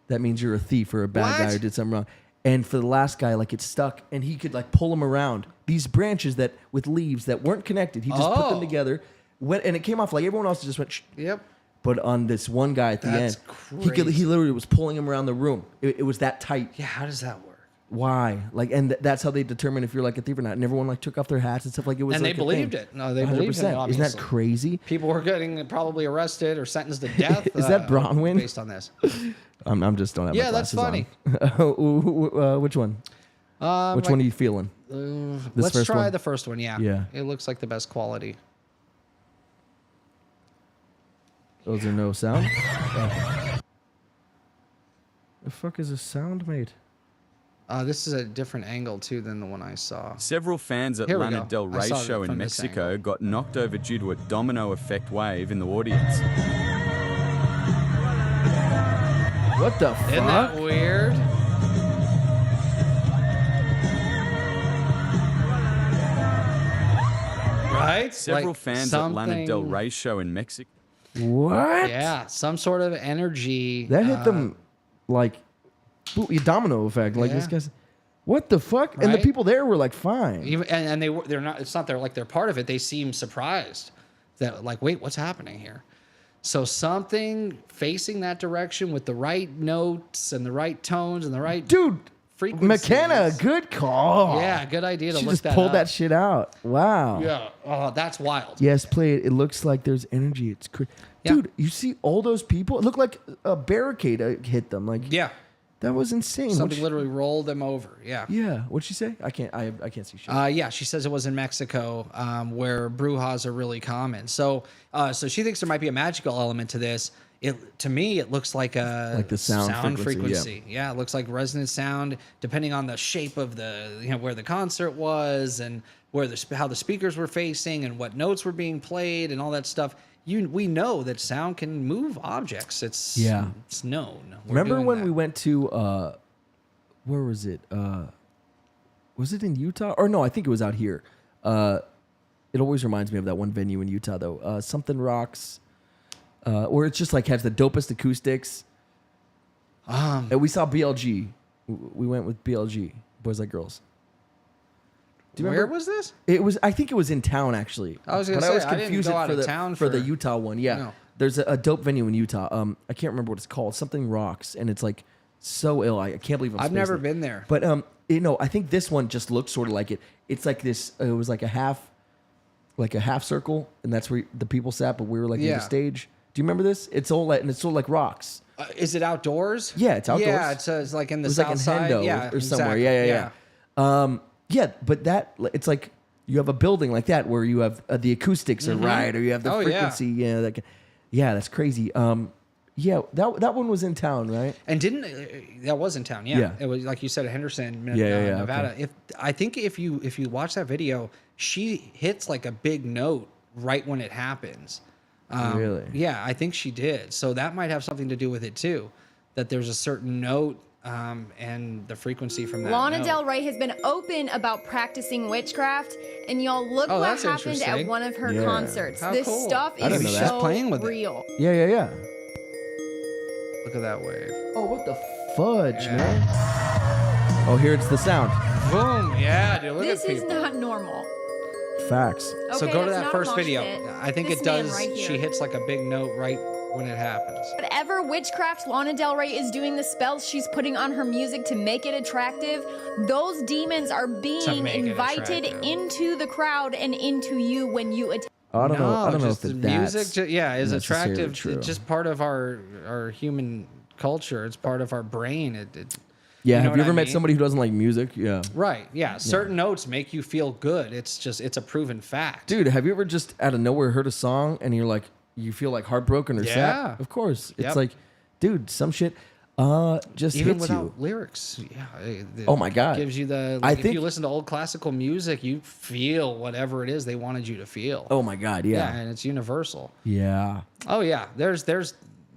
that means you're a thief or a bad guy or did something wrong. And for the last guy, like it's stuck, and he could like pull them around these branches that with leaves that weren't connected. He just put them together, and it came off like everyone else just went. Yep. But on this one guy at the That's end, he literally was pulling him around the room. It was that tight. Yeah. How does that work? Why? Like, and that's how they determine if you're like a thief or not. And everyone like took off their hats and stuff like it was. And like they a believed thing. it. No, they believed it. 100%. Obviously. Isn't that crazy? People were getting probably arrested or sentenced to death. Is that Bronwyn? Based on this. I'm just don't have. Yeah, my that's glasses funny. on. Which one? Which one are you feeling? Let's first try one? the first one. Yeah. Yeah. It looks like the best quality. Those are no sound. The fuck is a sound made? This is a different angle too than the one I saw. Several fans at Here we Lana go. Del I Rey saw it show in from this Mexico angle. got knocked over due to a domino effect wave in the audience. What the fuck? Isn't that weird? Right? Several Like fans at Lana Del something- Rey show in Mexico. What? Yeah, some sort of energy. That hit them like a domino effect. Like this Yeah. guy's. What the fuck? And the Right? people there were like, fine. Even, and they're not. It's not. They're like they're part of it. They seem surprised that like, wait, what's happening here? So something facing that direction with the right notes and the right tones and the right Dude, frequencies. McKenna, good call. Yeah, good idea to She look just that pulled up. that shit out. Wow. Yeah. Oh, that's wild. Yes, play it. It looks like there's energy. It's Yeah. dude. You see all those people? It looked like a barricade hit them. Like Yeah. that was insane. Something literally rolled them over. Yeah. Yeah. What'd she say? I can't see shit. Yeah, she says it was in Mexico, where brujas are really common. So, so she thinks there might be a magical element to this. To me, it looks like a Like the sound frequency, Yeah, it looks like resonant sound, depending on the shape of where the concert was and where how the speakers were facing and what notes were being played and all that stuff. We know that sound can move objects. It's known. We're Remember doing when that. we went to where was it? Was it in Utah? Or no, I think it was out here. It always reminds me of that one venue in Utah though. Something Rocks. Where it's just like has the dopest acoustics. And we saw BLG. We went with BLG, Boys Like Girls. Do you Where remember? was this? It was. I think it was in town actually. I was gonna But say, I was I didn't confused go out for of the town for the for- Utah one. Yeah, No. there's a dope venue in Utah. I can't remember what it's called. Something Rocks, and it's like so ill. I can't believe I've never been there. But I think this one just looks sort of like it. It's like this. It was like a half circle, and that's where the people sat. But we were like near Yeah. the stage. Do you remember this? It's all like, and it's all like rocks. Is it outdoors? Yeah, it's outdoors. Yeah, it's like in the It was south like in side. Hendo Yeah, or somewhere. exactly. Yeah. Yeah, but it's like you have a building like that where you have the acoustics are right, or you have the Oh, yeah. frequency. Yeah, that's crazy. Yeah, that one was in town, right? And that was in town? Yeah. Yeah. It was like you said, Henderson, Yeah, Nevada. okay. I think if you watch that video, she hits like a big note right when it happens. Really? Yeah, I think she did. So that might have something to do with it too. That there's a certain note and the frequency from that. Lana note. Del Rey has been open about practicing witchcraft, and y'all look Oh, what that's happened at interesting. one of her Yeah. concerts. How This cool. stuff I didn't is know that. so Playing with it. real. Yeah. Look at that wave. Oh, what the fudge, man! Oh, here it's the sound. Boom. Yeah, dude. Look This at is people. not normal. Facts. So Okay, go to that's that not first mosh video. pit. I think This it man does. right here. She hits like a big note right when it happens. Whatever witchcraft Lana Del Rey is doing, the spells she's putting on her music to make it attractive, those demons are being make it invited attractive. into the crowd and into you when you attend. I don't know. I don't know if the that's music, is necessarily attractive. true. It's just part of our human culture. It's part of our brain. Yeah, know have you what ever I met mean? somebody who doesn't like music? Yeah. Right. Yeah. Certain notes make you feel good. It's a proven fact. Dude, have you ever just out of nowhere heard a song and you're like, you feel like heartbroken or Yeah. sad? Of course. It's Yep. like, dude, some shit just Even hits without you. lyrics. Yeah. Oh my God. Gives you the, I if think- you listen to old classical music, you feel whatever it is they wanted you to feel. Oh my God, Yeah. yeah. And it's universal. Yeah. Oh yeah. There's,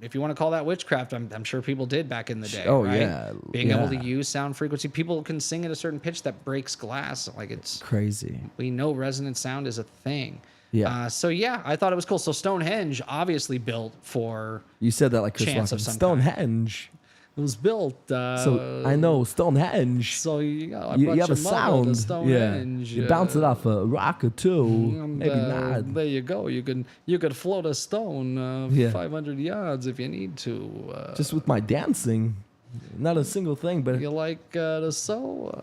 if you want to call that witchcraft, I'm sure people did back in the day. Oh, right? yeah. Being able to Yeah. use sound frequency. People can sing at a certain pitch that breaks glass. Like it's, Crazy. we know resonant sound is a thing. Yeah. So yeah, I thought it was cool. So Stonehenge obviously built for, You said that like Chris Chance of Walken. some Stonehenge. it was built. So I know Stonehenge. So you got, You have a sound. Yeah. Stonehenge. You bounce it off a rock or two. And, Maybe not. There you go. You could float a stone Yeah. 500 yards if you need to. Just with my dancing. Not a single thing, but You like to sew?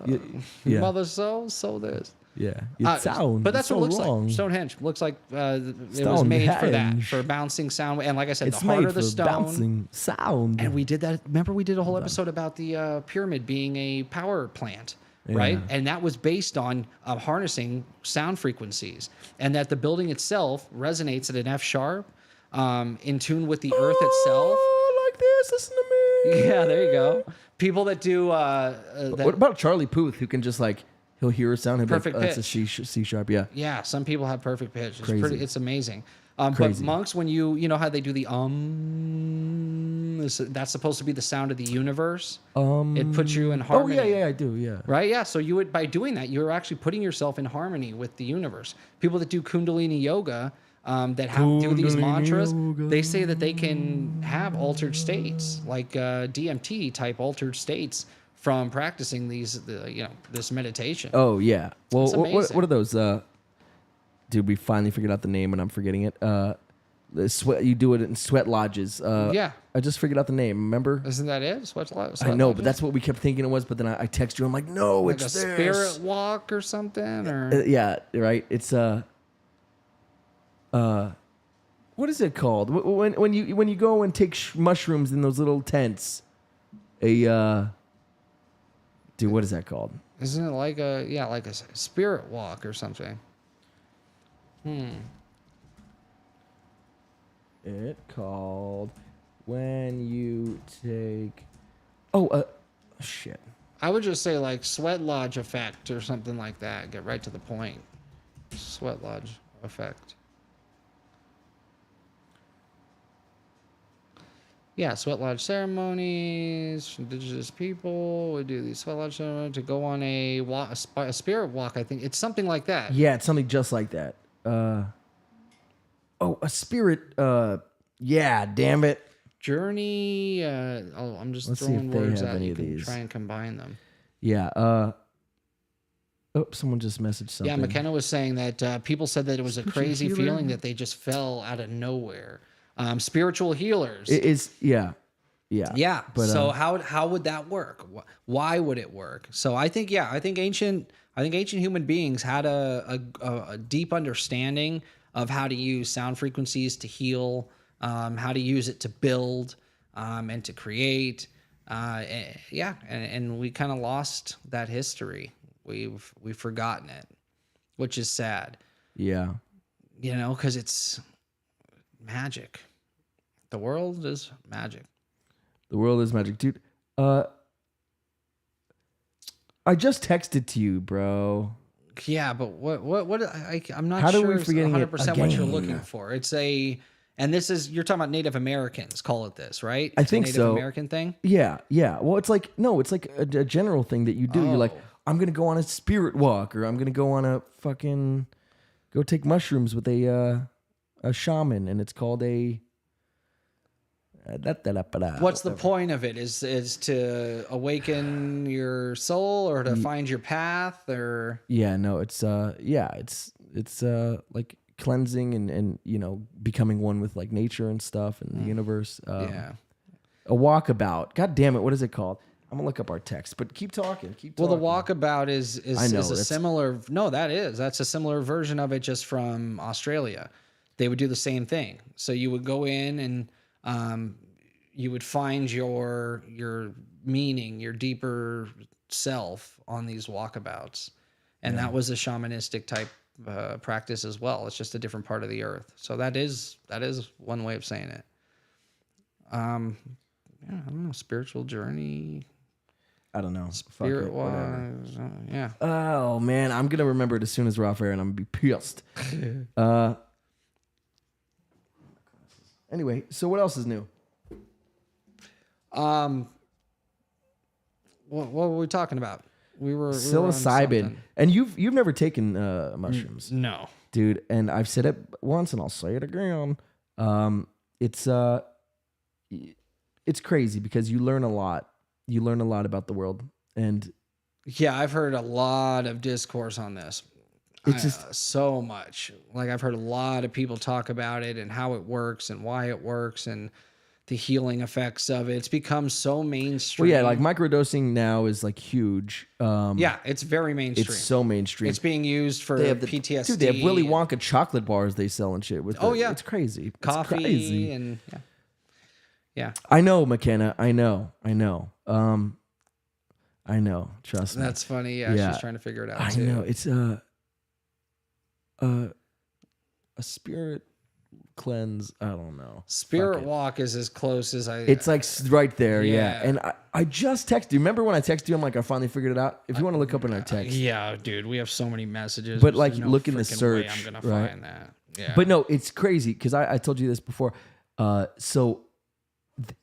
yeah. Mother sew this. yeah. It sounds But that's so what it looks wrong. like. Stonehenge looks like it was made for that, Stonehenge. for bouncing sound. And like I said, It's the harder made the for stone. bouncing sound. And we did that. Remember, we did a whole episode about the pyramid being a power plant, right? And that was based on harnessing sound frequencies, and that the building itself resonates at an F sharp, in tune with the earth itself. Oh, like this. Listen to me. Yeah, there you go. People that do What about Charlie Puth, who can just like, he'll hear a sound and be like, Perfect oh, that's a pitch. C sharp. Yeah. Yeah, some people have perfect pitch. It's Crazy. it's amazing. But Crazy. monks, when you know how they do the that's supposed to be the sound of the universe. It puts you in Oh, harmony. yeah, I do. Yeah. Right? Yeah. So you would, by doing that, you're actually putting yourself in harmony with the universe. People that do Kundalini yoga, that do these Kundalini mantras, yoga. they say that they can have altered states, like DMT type altered states from practicing this meditation. Oh, yeah. Well, It's what amazing. are those? Dude, we finally figured out the name and I'm forgetting it. The sweat, you do it in sweat lodges. Yeah. I just figured out the name. Remember? Isn't that it? Sweat I know, but that's what we kept thinking it was. But then I text you. I'm like, no, like a it's this. spirit walk or something, or Yeah, right. It's what is it called? When you go and take mushrooms in those little tents, dude, what is that called? isn't it like a spirit walk or something? It called when you take. Shit. I would just say like sweat lodge effect or something like that. Get right to the point. Sweat lodge effect. Yeah, sweat lodge ceremonies, indigenous people. We do these sweat lodge ceremonies to go on a walk, a spirit walk. I think it's something like that. Yeah, it's something just like that. A spirit. Yeah, damn it. Journey. I'm just Let's see throwing if they words have out. any You of can these. try and combine them. Yeah. Someone just messaged something. Yeah, McKenna was saying that people said that it was a Spiritual crazy healer? feeling that they just fell out of nowhere. Spiritual healers. It is. Yeah. Yeah. But, so how would that work? Why would it work? So I think ancient human beings had a deep understanding of how to use sound frequencies to heal, how to use it to build, and to create. And we kind of lost that history. We've forgotten it, which is sad. Yeah. Because it's magic. The world is magic. The world is magic, dude. I just texted to you, bro. Yeah, but I'm not How do sure we forgetting it 100% what you're again? looking for. And this is, you're talking about Native Americans call it this, right? I It's a think Native so. American thing? Yeah. Well, it's like a general thing that you do. You're like, Oh. I'm gonna go on a spirit walk, or I'm gonna go on a fucking go take mushrooms with a shaman, and it's called a. What's the point of it? Is to awaken your soul or to find your path or? Yeah, no, it's like cleansing and becoming one with like nature and stuff and the universe. Yeah. A walkabout. God damn it, what is it called? I'm gonna look up our text, but keep talking. Well, the walkabout is I know, a that's- similar. No, that's a similar version of it, just from Australia. they would do the same thing. So you would go in and you would find your meaning, your deeper self on these walkabouts. And that was a shamanistic type practice as well. It's just a different part of the earth. So that is one way of saying it. I don't know, spiritual journey. I don't know. Spirit Fuck it, whatever. wise. Yeah. Oh man, I'm gonna remember it as soon as we're off air, and I'm gonna be pissed. Anyway, so what else is new? What were we talking about? We were on Psilocybin, something. and you've never taken mushrooms, No. dude. And I've said it once, and I'll say it again. It's crazy because you learn a lot. You learn a lot about the world, and Yeah, I've heard a lot of discourse on this. It's just so much. Like I've heard a lot of people talk about it and how it works and why it works and the healing effects of it. It's become so mainstream. well, yeah, like microdosing now is like huge. Yeah, it's very mainstream. It's so mainstream. It's being used for They have PTSD. Dude, they have Willy Wonka chocolate bars they sell and shit. Yeah, it's crazy. It's coffee crazy. and yeah. I know, McKenna. I know. I know. Trust me. That's funny. Yeah, she's trying to figure it out. I too. know. It's a spirit cleanse. I don't know. Spirit Fuck it. walk is as close as I. It's like right there. Yeah. Yeah. And I just texted you. Remember when I texted you? I'm like, I finally figured it out. If you want to look up in our text. Yeah, dude, we have so many messages. But, There's like, no look in the freaking way search, I'm gonna right? find that. Yeah. But no, it's crazy because I told you this before. So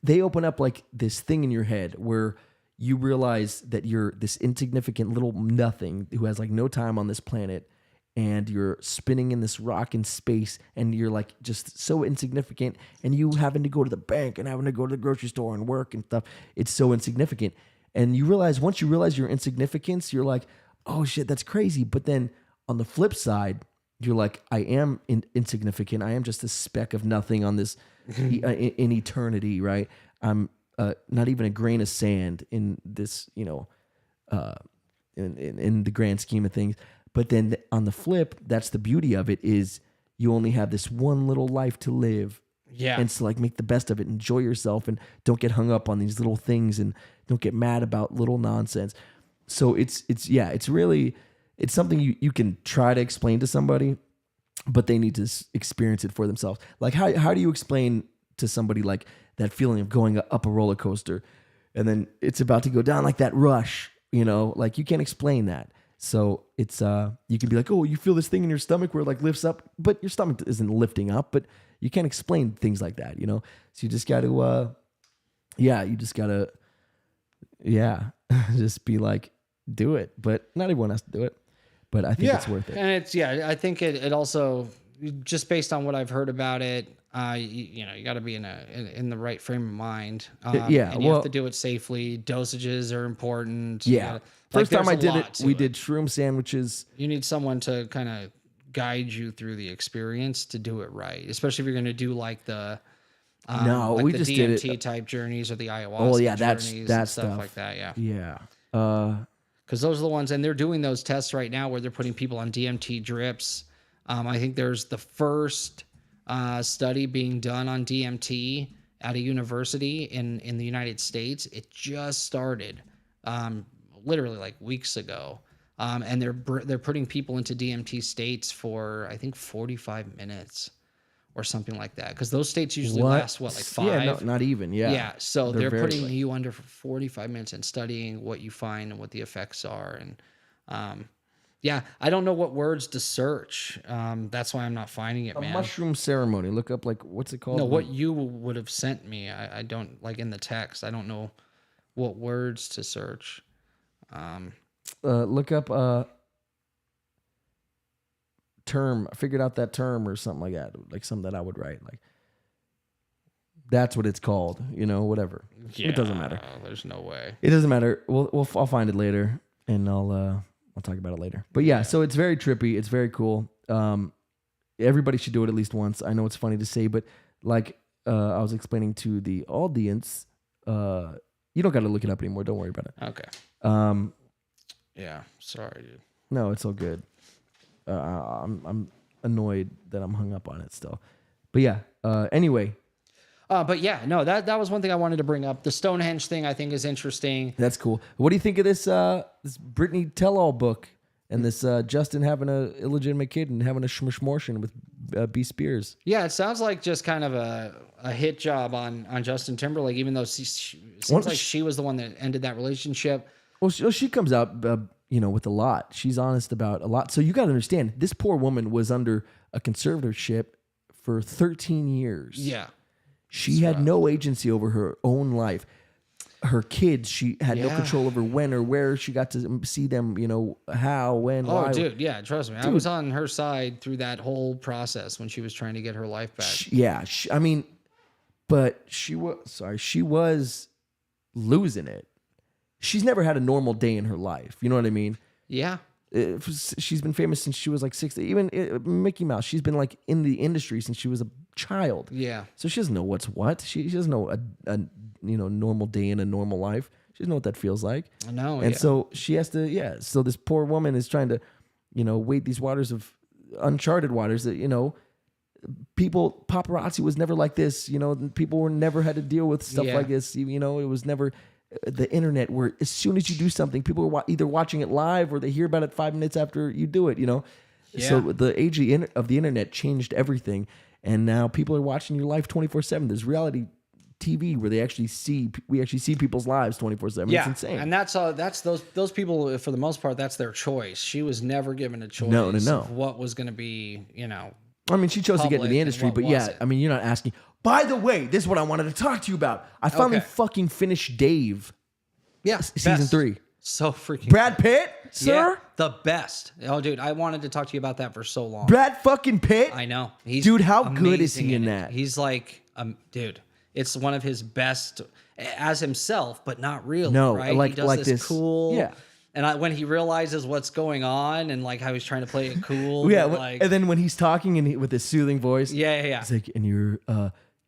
they open up like this thing in your head where you realize that you're this insignificant little nothing who has like no time on this planet, and you're spinning in this rock in space, and you're like just so insignificant, and you having to go to the bank and having to go to the grocery store and work and stuff. It's so insignificant. And you realize, once you realize your insignificance, you're like, oh shit, that's crazy. But then on the flip side, you're like, I am insignificant. I am just a speck of nothing on this in eternity, right? I'm not even a grain of sand in this, in the grand scheme of things. But then on the flip, that's the beauty of it, is you only have this one little life to live. Yeah. And so like make the best of it, enjoy yourself, and don't get hung up on these little things, and don't get mad about little nonsense. So it's something you can try to explain to somebody, but they need to experience it for themselves. Like how do you explain to somebody like that feeling of going up a roller coaster and then it's about to go down, like that rush, like you can't explain that. So it's you can be like, oh, you feel this thing in your stomach where it like lifts up, but your stomach isn't lifting up, but you can't explain things like that, So you just got to just be like, do it. But not everyone has to do it. But I think it's worth it. And I think it also, just based on what I've heard about it, you got to be in the right frame of mind. And you have to do it safely. Dosages are important. Yeah. First time I did it, we did shroom sandwiches. You need someone to kind of guide you through the experience to do it right, especially if you're going to do like the we the just DMT did it. type journeys or the ayahuasca. Oh yeah, journeys that and stuff like that. Yeah. Yeah. Because those are the ones, and they're doing those tests right now where they're putting people on DMT drips. I think there's the first study being done on DMT at a university in the United States. It just started, literally like weeks ago, and they're putting people into DMT states for I think 45 minutes or something like that. Because those states usually last like 5? Yeah, no, not even. Yeah. Yeah, so they're very putting you under for 45 minutes and studying what you find and what the effects are. And I don't know what words to search. That's why I'm not finding it, man. Mushroom ceremony. Look up like, what's it called? No, what you would have sent me. I don't, like in the text, I don't know what words to search. Look up term. I figured out that term or something like that. Like something that I would write. Like, that's what it's called. Whatever. Yeah, it doesn't matter. There's no way. It doesn't matter. I'll find it later, and I'll talk about it later. But yeah, so it's very trippy. It's very cool. Everybody should do it at least once. I know it's funny to say, but like I was explaining to the audience, you don't got to look it up anymore. Don't worry about it. Okay. Yeah. Sorry, dude. No, it's all good. I'm annoyed that I'm hung up on it still. But yeah. Anyway. But yeah, no, that was one thing I wanted to bring up. The Stonehenge thing I think is interesting. That's cool. What do you think of this this Britney tell-all book and this Justin having a illegitimate kid and having a schmortion with B. Spears? Yeah, it sounds like just kind of a hit job on Justin Timberlake, even though it seems like she was the one that ended that relationship. Well, she comes out, with a lot. She's honest about a lot. So you got to understand, this poor woman was under a conservatorship for 13 years. Yeah. She had no agency over her own life. Her kids, she had no control over when or where she got to see them, how, when, why. Oh, dude, yeah, trust me. I was on her side through that whole process when she was trying to get her life back. But she was losing it. She's never had a normal day in her life. You know what I mean? Yeah. She's been famous since she was like 60. Even Mickey Mouse, she's been like in the industry since she was a child. Yeah. So she doesn't know what's what. She doesn't know a normal day in a normal life. She doesn't know what that feels like. I know. And so she has to. So this poor woman is trying to, wade these waters of uncharted waters that paparazzi was never like this. People were never had to deal with stuff like this. It was never. The internet, where as soon as you do something, people are either watching it live or they hear about it 5 minutes after you do it. So the age of the internet changed everything, and now people are watching your life 24/7. There's reality TV where we actually see people's lives 24/7. Yeah, it's insane. and that's those people, for the most part, that's their choice. She was never given a choice. No. Of what was going to be, I mean, she chose to get into the industry, but yeah, I mean, you're not asking. By the way, this is what I wanted to talk to you about. I finally fucking finished Dave. Yeah, season 3. So freaking Brad Pitt, sir? Yeah, the best. Oh, dude, I wanted to talk to you about that for so long. Brad fucking Pitt? I know. Dude, how good is he in that? He's like, dude, it's one of his best as himself, but not really. No, right? like, he does like this cool. Yeah. And when he realizes what's going on and like how he's trying to play it cool. Yeah, like, and then when he's talking and with his soothing voice. Yeah. He's like, and you're,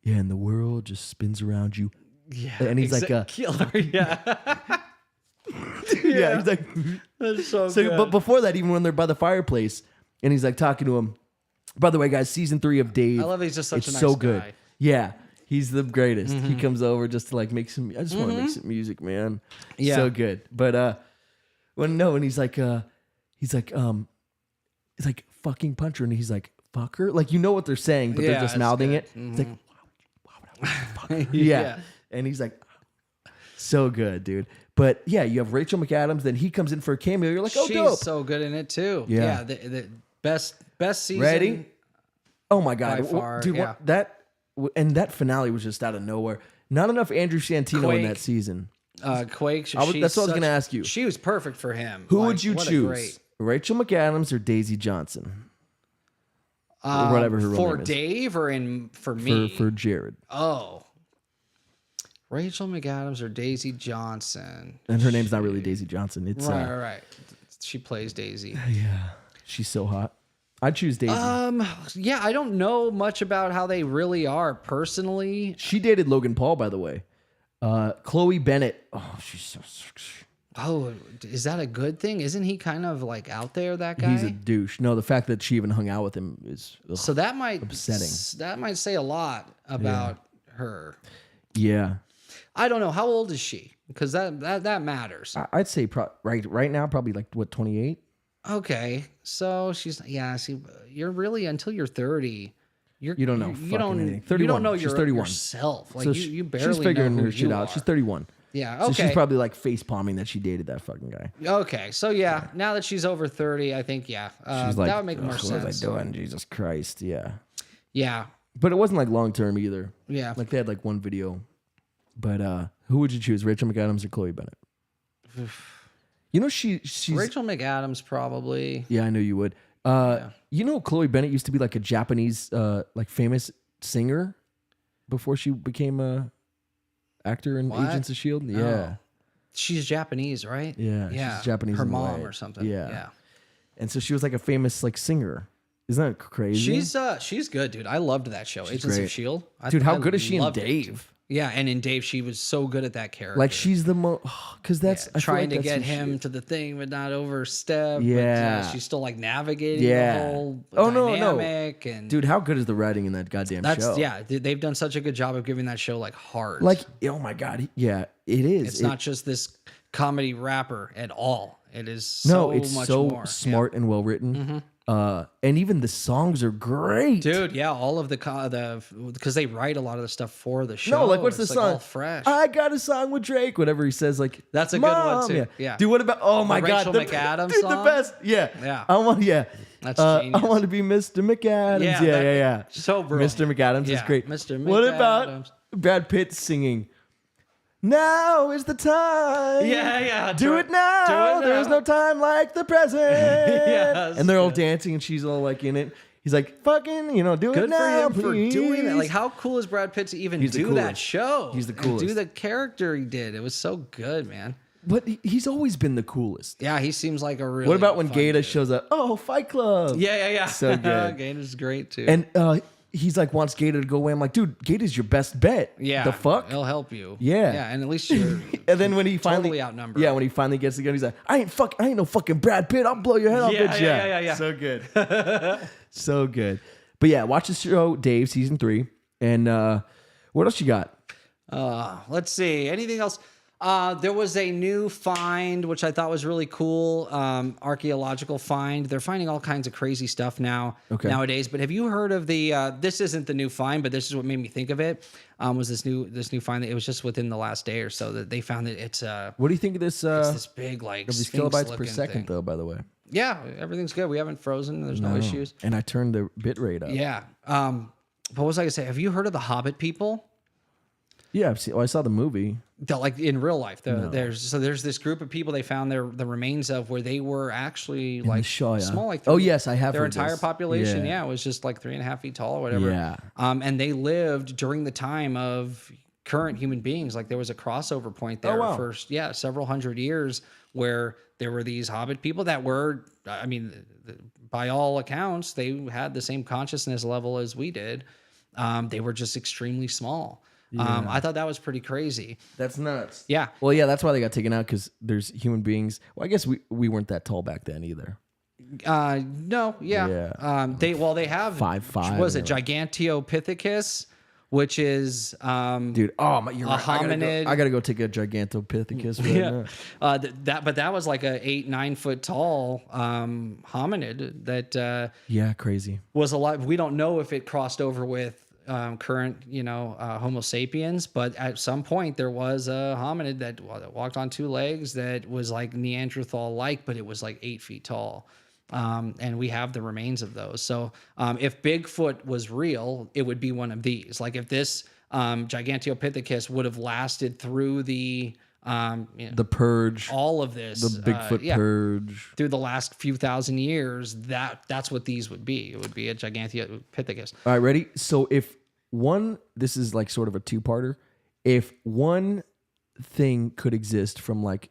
and the world just spins around you. Yeah. And he's like, killer. Yeah. Yeah, he's like, that's so good. But before that, even when they're by the fireplace, and he's like talking to him. By the way, guys, season 3 of Dave. I love he's just such a nice so guy. good. Yeah, he's the greatest. He comes over just to like make some. I just want to make some music, man. Yeah, so good. But and he's like fucking punch her, and he's like fuck her. Like what they're saying, but they're just mouthing it. It's like, why would I fuck her? Yeah, and he's like, so good, dude. But yeah, you have Rachel McAdams. Then he comes in for a cameo. You're like, oh, she's dope. so good in it too. Yeah. The best season. Ready? Oh my god, by far, dude! yeah. That finale was just out of nowhere. Not enough Andrew Santino Quake. in that season. Quake. That's what I was going to ask you. She was perfect for him. Who would you choose? Rachel McAdams or Daisy Johnson? Or whatever her real for name is. Dave or for me for Jared. Oh. Rachel McAdams or Daisy Johnson. And her name's not really Daisy Johnson. It's right. She plays Daisy. Yeah. She's so hot. I'd choose Daisy. Yeah, I don't know much about how they really are personally. She dated Logan Paul, by the way. Chloe Bennett. Oh, she's so sexy. Oh, is that a good thing? Isn't he kind of like out there, that guy? He's a douche. No, the fact that she even hung out with him is so that might upsetting. That might say a lot about her. Yeah. I don't know. How old is she? Because that matters. I'd say right now probably like 28. Okay, so she's See, you're really until you're 30. You don't know. You don't. Anything. 31. You don't know She's 31. yourself. Like So you barely she's figuring know who her shit you out. are. She's 31. Yeah. Okay. So she's probably like face palming that she dated that fucking guy. Okay. So yeah, now that she's over 30, I think She's like, that would make more what sense. was I doing? Jesus Christ. Yeah. Yeah. But it wasn't like long term either. Yeah. Like they had like one video. But who would you choose, Rachel McAdams or Chloe Bennett? She's Rachel McAdams probably. Yeah, I knew you would. Chloe Bennett used to be like a Japanese like famous singer before she became a actor in Agents of S.H.I.E.L.D. Yeah. Oh. She's Japanese, right? Yeah. She's Japanese. Her in a mom way. or something. Yeah. And so she was like a famous like singer. Isn't that crazy? She's good, dude. I loved that show. Agents of S.H.I.E.L.D. Dude, how good is she in Dave? Yeah, and in Dave, she was so good at that character. Like she's the most, because that's I feel trying like to that's get who she him is. to the thing, but not overstep. Yeah. But, she's still like navigating Yeah. the whole Oh, no. dynamic. And Dude, how good is the writing in that goddamn show? they've done such a good job of giving that show like heart. Like, oh my god, yeah, it is. it's not just this comedy rapper at all. It is so it's much so more. smart and well written. And even the songs are great. Dude, yeah, all of the because they write a lot of the stuff for the show. No, like what's the It's, song? all fresh. I got a song with Drake. Whatever he says, like That's a good one, Mom, too. Yeah. Dude, what about? Oh my god, Rachel McAdams dude, song? the best. Yeah, Yeah. I want. Yeah, That's I genius. want to be Mr. McAdams. Yeah, Yeah. so brilliant. Mr. McAdams is Yeah, great. Mr. What about McAdams. Brad Pitt singing? Now is the time. Yeah. Do it now. Do it now. There's no time like the present. Yes, and they're all yeah. dancing, and she's all like in it. He's like, fucking, do it Good now, for him please. for doing that. Like, how cool is Brad Pitt to even He's the do that coolest. show? He's the And coolest. do the character he did. It was so good, man. But he's always been the coolest. Yeah, he seems like a really. What about when fun Gaeta dude. shows up? Oh, Fight Club. Yeah. So good. Gaeta's great too. And he's like, wants Gaeta to go away. I'm like, dude, Gaeta's your best bet. yeah, The fuck? He'll help you. Yeah. Yeah, and at least you're. And then when he finally Totally outnumbered. Yeah, when he finally gets the gun, he's like, I ain't no fucking Brad Pitt. I'll blow your head off, bitch. Yeah. So good. So good. But yeah, watch the show, Dave, season 3. And what else you got? Let's see. Anything else? There was a new find, which I thought was really cool. Archaeological find. They're finding all kinds of crazy stuff nowadays. But have you heard of the? This isn't the new find, but this is what made me think of it. Was this new find? That it was just within the last day or so that they found that it's What do you think of this? it's this big like of these sphinx kilobytes per looking second, thing. though, by the way. Yeah, everything's good. We haven't frozen. There's no issues. And I turned the bit rate up. Yeah. But what was I gonna say? Have you heard of the Hobbit people? Yeah, I saw the movie. Like in real life, there's this group of people they found the remains of where they were actually like show, yeah. small, like Oh, yes, I have their heard entire this. population. Yeah. Yeah, it was just like 3.5 feet tall or whatever. Yeah. And they lived during the time of current human beings. Like there was a crossover point there wow. for several hundred years where there were these Hobbit people that were, I mean, by all accounts, they had the same consciousness level as we did. They were just extremely small. I thought that was pretty crazy. That's nuts. Yeah. Well, yeah, that's why they got taken out, because there's human beings. Well, I guess we weren't that tall back then either. No, yeah. Yeah. They have 5'5" What was it? Gigantopithecus, which is Dude, you're right. hominid. I gotta go take a Gigantopithecus right now. but that was like a 8-9 foot tall hominid that Yeah, crazy. was alive. We don't know if it crossed over with current, Homo sapiens, but at some point there was a hominid that walked on 2 legs that was like Neanderthal-like, but it was like 8 feet tall. And we have the remains of those. So if Bigfoot was real, it would be one of these. Like if this Gigantopithecus would have lasted through the Purge. all of this, The Bigfoot purge. through the last few thousand years, that's what these would be. It would be a Gigantopithecus. All right, ready? So this is like sort of a 2-parter. If one thing could exist from like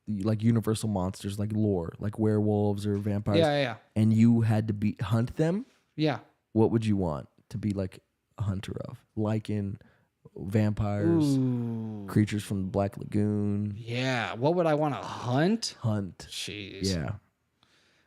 universal monsters, like lore, like werewolves or vampires, Yeah. and you had to hunt them, Yeah. what would you want to be like a hunter of? Lycan, vampires, creatures from the Black Lagoon. Yeah. What would I want to hunt? Hunt. Jeez. Yeah.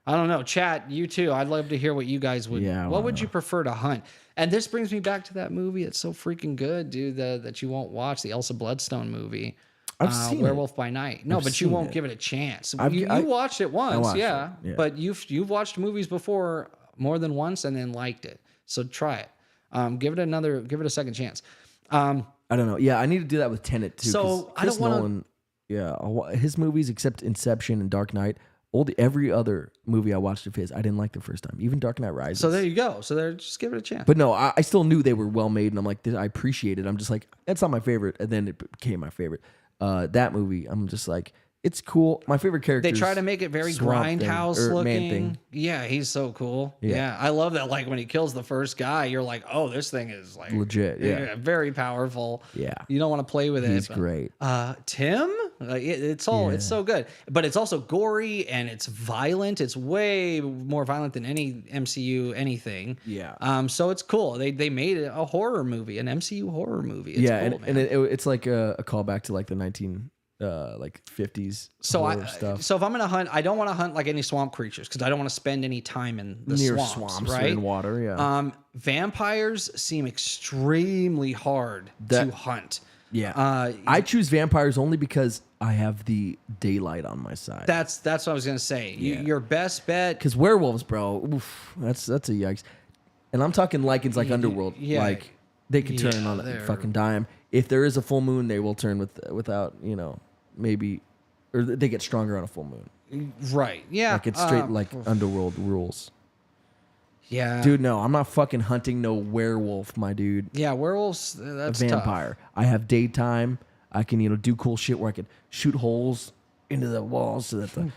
I don't know. Chat, you too. I'd love to hear what you guys would. Yeah, I what wanna would know. you prefer to hunt? And this brings me back to that movie. It's so freaking good, dude. That you won't watch, the Elsa Bloodstone movie. I've seen Werewolf by Night. No, I've but you seen won't it. give it a chance. I You watched it once, watched yeah. it, yeah. But you've watched movies before more than once and then liked it. So try it. Give it a second chance. I don't know. Yeah, I need to do that with Tenet too. So, 'cause I don't wanna- Nolan, his movies except Inception and Dark Knight. Every other movie I watched of his, I didn't like the first time. Even Dark Knight Rises. So there you go. Just give it a chance. But no, I still knew they were well made, and I'm like, I appreciate it. I'm just like, that's not my favorite, and then it became my favorite. That movie, I'm just like, it's cool. My favorite character. They try to make it very Swamp Thing, grindhouse or looking. Man Thing. Yeah, he's so cool. Yeah. Yeah, I love that. Like when he kills the first guy, you're like, oh, this thing is like Legit, yeah. very powerful. Yeah. You don't want to play with it. He's but- great. Tim? Like it's so good, but it's also gory and it's violent. It's way more violent than any MCU anything. Yeah. So it's cool. They made a horror movie, an MCU horror movie. It's cool, and it's like a callback to like the 50s stuff. So if I'm gonna hunt, I don't want to hunt like any swamp creatures because I don't want to spend any time in the near swamps, right? or in water. Yeah. Vampires seem extremely hard to hunt. Yeah. I choose vampires only because I have the daylight on my side. That's what I was gonna say. Your best bet. Because werewolves, bro, oof, that's a yikes. And I'm talking Lycans like Underworld. Yeah. Like they could turn on it and fucking dime. If there is a full moon, they will turn without, maybe, or they get stronger on a full moon. Right. Yeah. Like it's straight like Underworld rules. Yeah. Dude, no, I'm not fucking hunting no werewolf, my dude. Yeah, werewolves, that's a vampire. tough. I have daytime. I can, do cool shit where I can shoot holes into the walls so that the...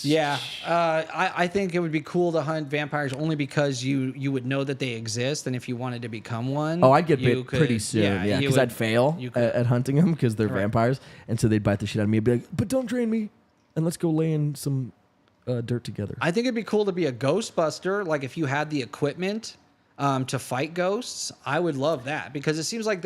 Yeah. I think it would be cool to hunt vampires only because you would know that they exist, and if you wanted to become one... Oh, I'd get bit pretty soon, yeah, because I'd fail you at hunting them because they're vampires, and so they'd bite the shit out of me and be like, but don't drain me, and let's go lay in some dirt together. I think it'd be cool to be a Ghostbuster, like if you had the equipment to fight ghosts. I would love that because it seems like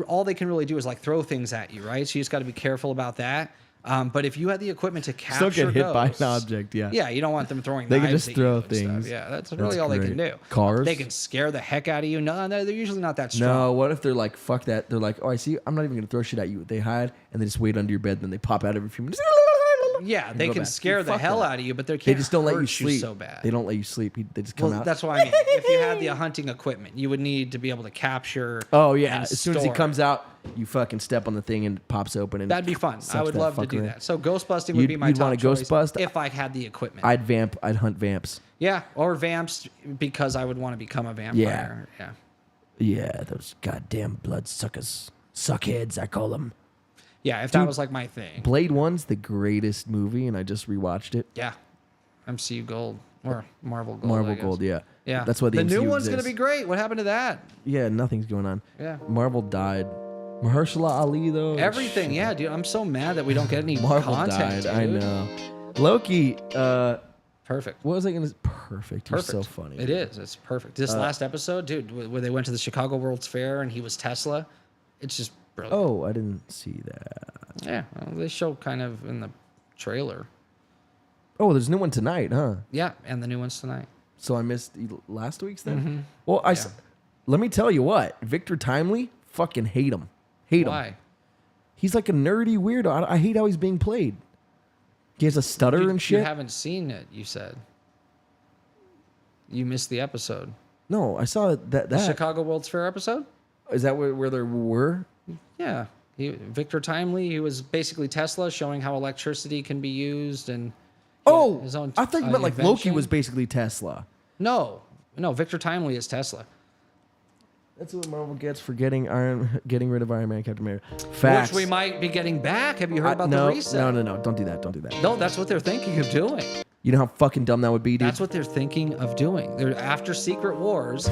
all they can really do is like throw things at you, right? So you just got to be careful about that. But if you had the equipment to capture Still get hit ghosts, by an object, yeah. Yeah, you don't want them throwing They knives can just at throw you and things. stuff. Yeah, that's really all they can do. Cars? They can scare the heck out of you. No, they're usually not that strong. No, what if they're like, fuck that? They're like, oh, I see. I'm not even going to throw shit at you. They hide, and they just wait under your bed, then they pop out every few minutes. Yeah, and they go can back. scare Dude, the fuck hell that. out of you, but they can't They just don't let you hurt sleep. so bad. They don't let you sleep. They just come Well, out. that's what I mean. If you had the hunting equipment, you would need to be able to capture. Oh, yeah. and As soon as he store. comes out, you fucking step on the thing and it pops open. And That'd be fun. I sucks would that love to do fucker in. that. So ghost busting would be my You'd top want a choice ghost bust? if I had the equipment. I'd hunt vamps. Yeah, or vamps because I would want to become a vampire. Yeah. Yeah, those goddamn blood suckers. Suckheads, I call them. Yeah, if that was like my thing. Blade 1's the greatest movie, and I just rewatched it. Yeah. MCU Gold. Or Marvel Gold. Marvel I guess. Gold, yeah. Yeah. That's why the new MCU one's going to exists. be great. What happened to that? Yeah, nothing's going on. Yeah. Marvel died. Mahershala Ali, though. Everything. Yeah, dude. I'm so mad that we don't get any Marvel content. died. I dude. know. Loki, Perfect. what was I going to... Perfect. You're so funny. It is. It's perfect. This last episode, dude, where they went to the Chicago World's Fair and he was Tesla, it's just brilliant. Oh, I didn't see that. Yeah, well, they show kind of in the trailer. Oh, there's a new one tonight, huh? Yeah, and the new one's tonight. So I missed last week's then? Well, let me tell you what. Victor Timely, fucking hate him. Hate him. Why? He's like a nerdy weirdo. I hate how he's being played. He has a stutter and shit. You haven't seen it, you said. You missed the episode. No, I saw that. The Chicago World's Fair episode? Is that where there were? Yeah. Victor Timely, he was basically Tesla, showing how electricity can be used and his own I thought you meant like Loki invention. was basically Tesla. No, Victor Timely is Tesla. That's what Marvel gets for getting rid of Iron Man, Captain America. Facts. Which we might be getting back. Have you heard about no, the reset? No. Don't do that. Don't do that. No, that's what they're thinking of doing. You know how fucking dumb that would be, dude? That's what they're thinking of doing. They're after Secret Wars,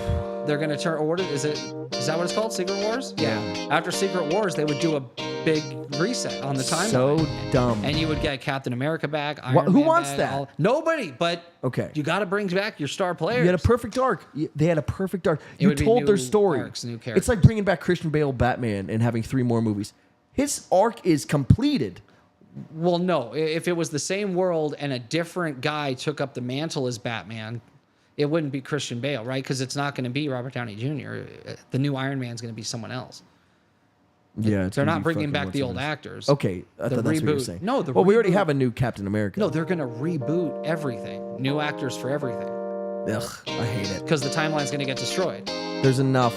they're gonna turn. Or is that what it's called? Secret Wars? Yeah. After Secret Wars, they would do a big reset on the timeline. So dumb. And you would get Captain America back. Iron Who Man wants back, that? Nobody. But Okay. you got to bring back your star players. You had a perfect arc. They had a perfect arc. It You would be told their new story. arcs, new It's characters. like bringing back Christian Bale Batman and having 3 more movies. His arc is completed. Well, no. If it was the same world and a different guy took up the mantle as Batman, it wouldn't be Christian Bale, right? Because it's not going to be Robert Downey Jr. The new Iron Man is going to be someone else. Yeah, They're not bringing back the old actors. Okay, I The thought that's what you were reboot. saying. No, the well, we already reboot. have a new Captain America. No, they're going to reboot everything. New actors for everything. Ugh, I hate it. Because the timeline's going to get destroyed. There's enough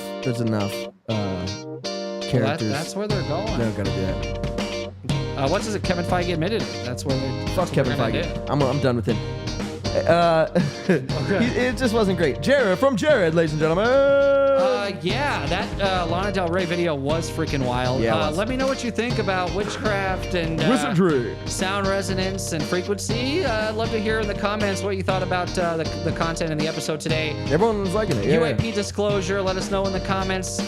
characters. Well, that's where they're going. They're gonna do that. What's it? Kevin Feige admitted it. That's where they're. Fuck that's what Kevin they're Feige. gonna do. I'm done with him. It just wasn't great. Jared, ladies and gentlemen. yeah, that Lana Del Rey video was freaking wild. Yeah, it was. Let me know what you think about witchcraft and Wizardry. sound resonance and frequency. I'd love to hear in the comments what you thought about the content in the episode today. Everyone was liking it. Yeah. UAP disclosure. Let us know in the comments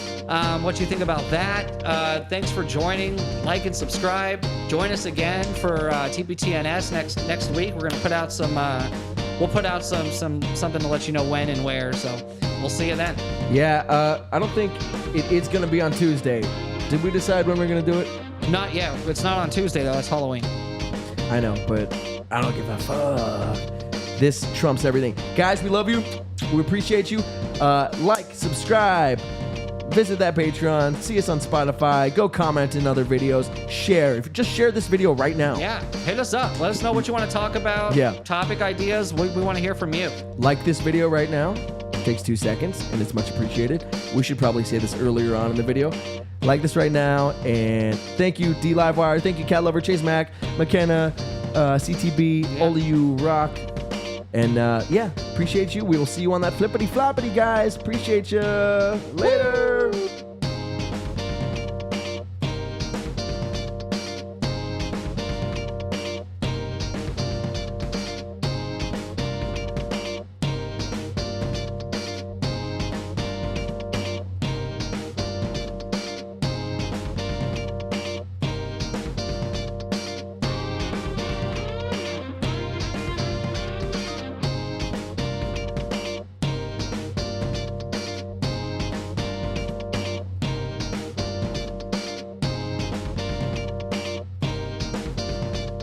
what you think about that. Thanks for joining. Like and subscribe. Join us again for TPTNS next week. We're gonna put out some. We'll put out something to let you know when and where. So we'll see you then. Yeah, I don't think it's going to be on Tuesday. Did we decide when we're going to do it? Not yet. It's not on Tuesday though. It's Halloween. I know, but I don't give a fuck. This trumps everything. Guys, we love you. We appreciate you. Like, subscribe, visit that Patreon, see us on Spotify, go comment in other videos, share. Just share this video right now. Yeah, hit us up. Let us know what you want to talk about. Yeah. Topic ideas. We want to hear from you. Like this video right now. It takes 2 seconds, and it's much appreciated. We should probably say this earlier on in the video. Like this right now, and thank you, D Livewire. Thank you, Cat Lover, Chase Mac, McKenna, CTB, Only You Rock. And yeah, appreciate you. We will see you on that flippity floppity, guys. Appreciate you. Later.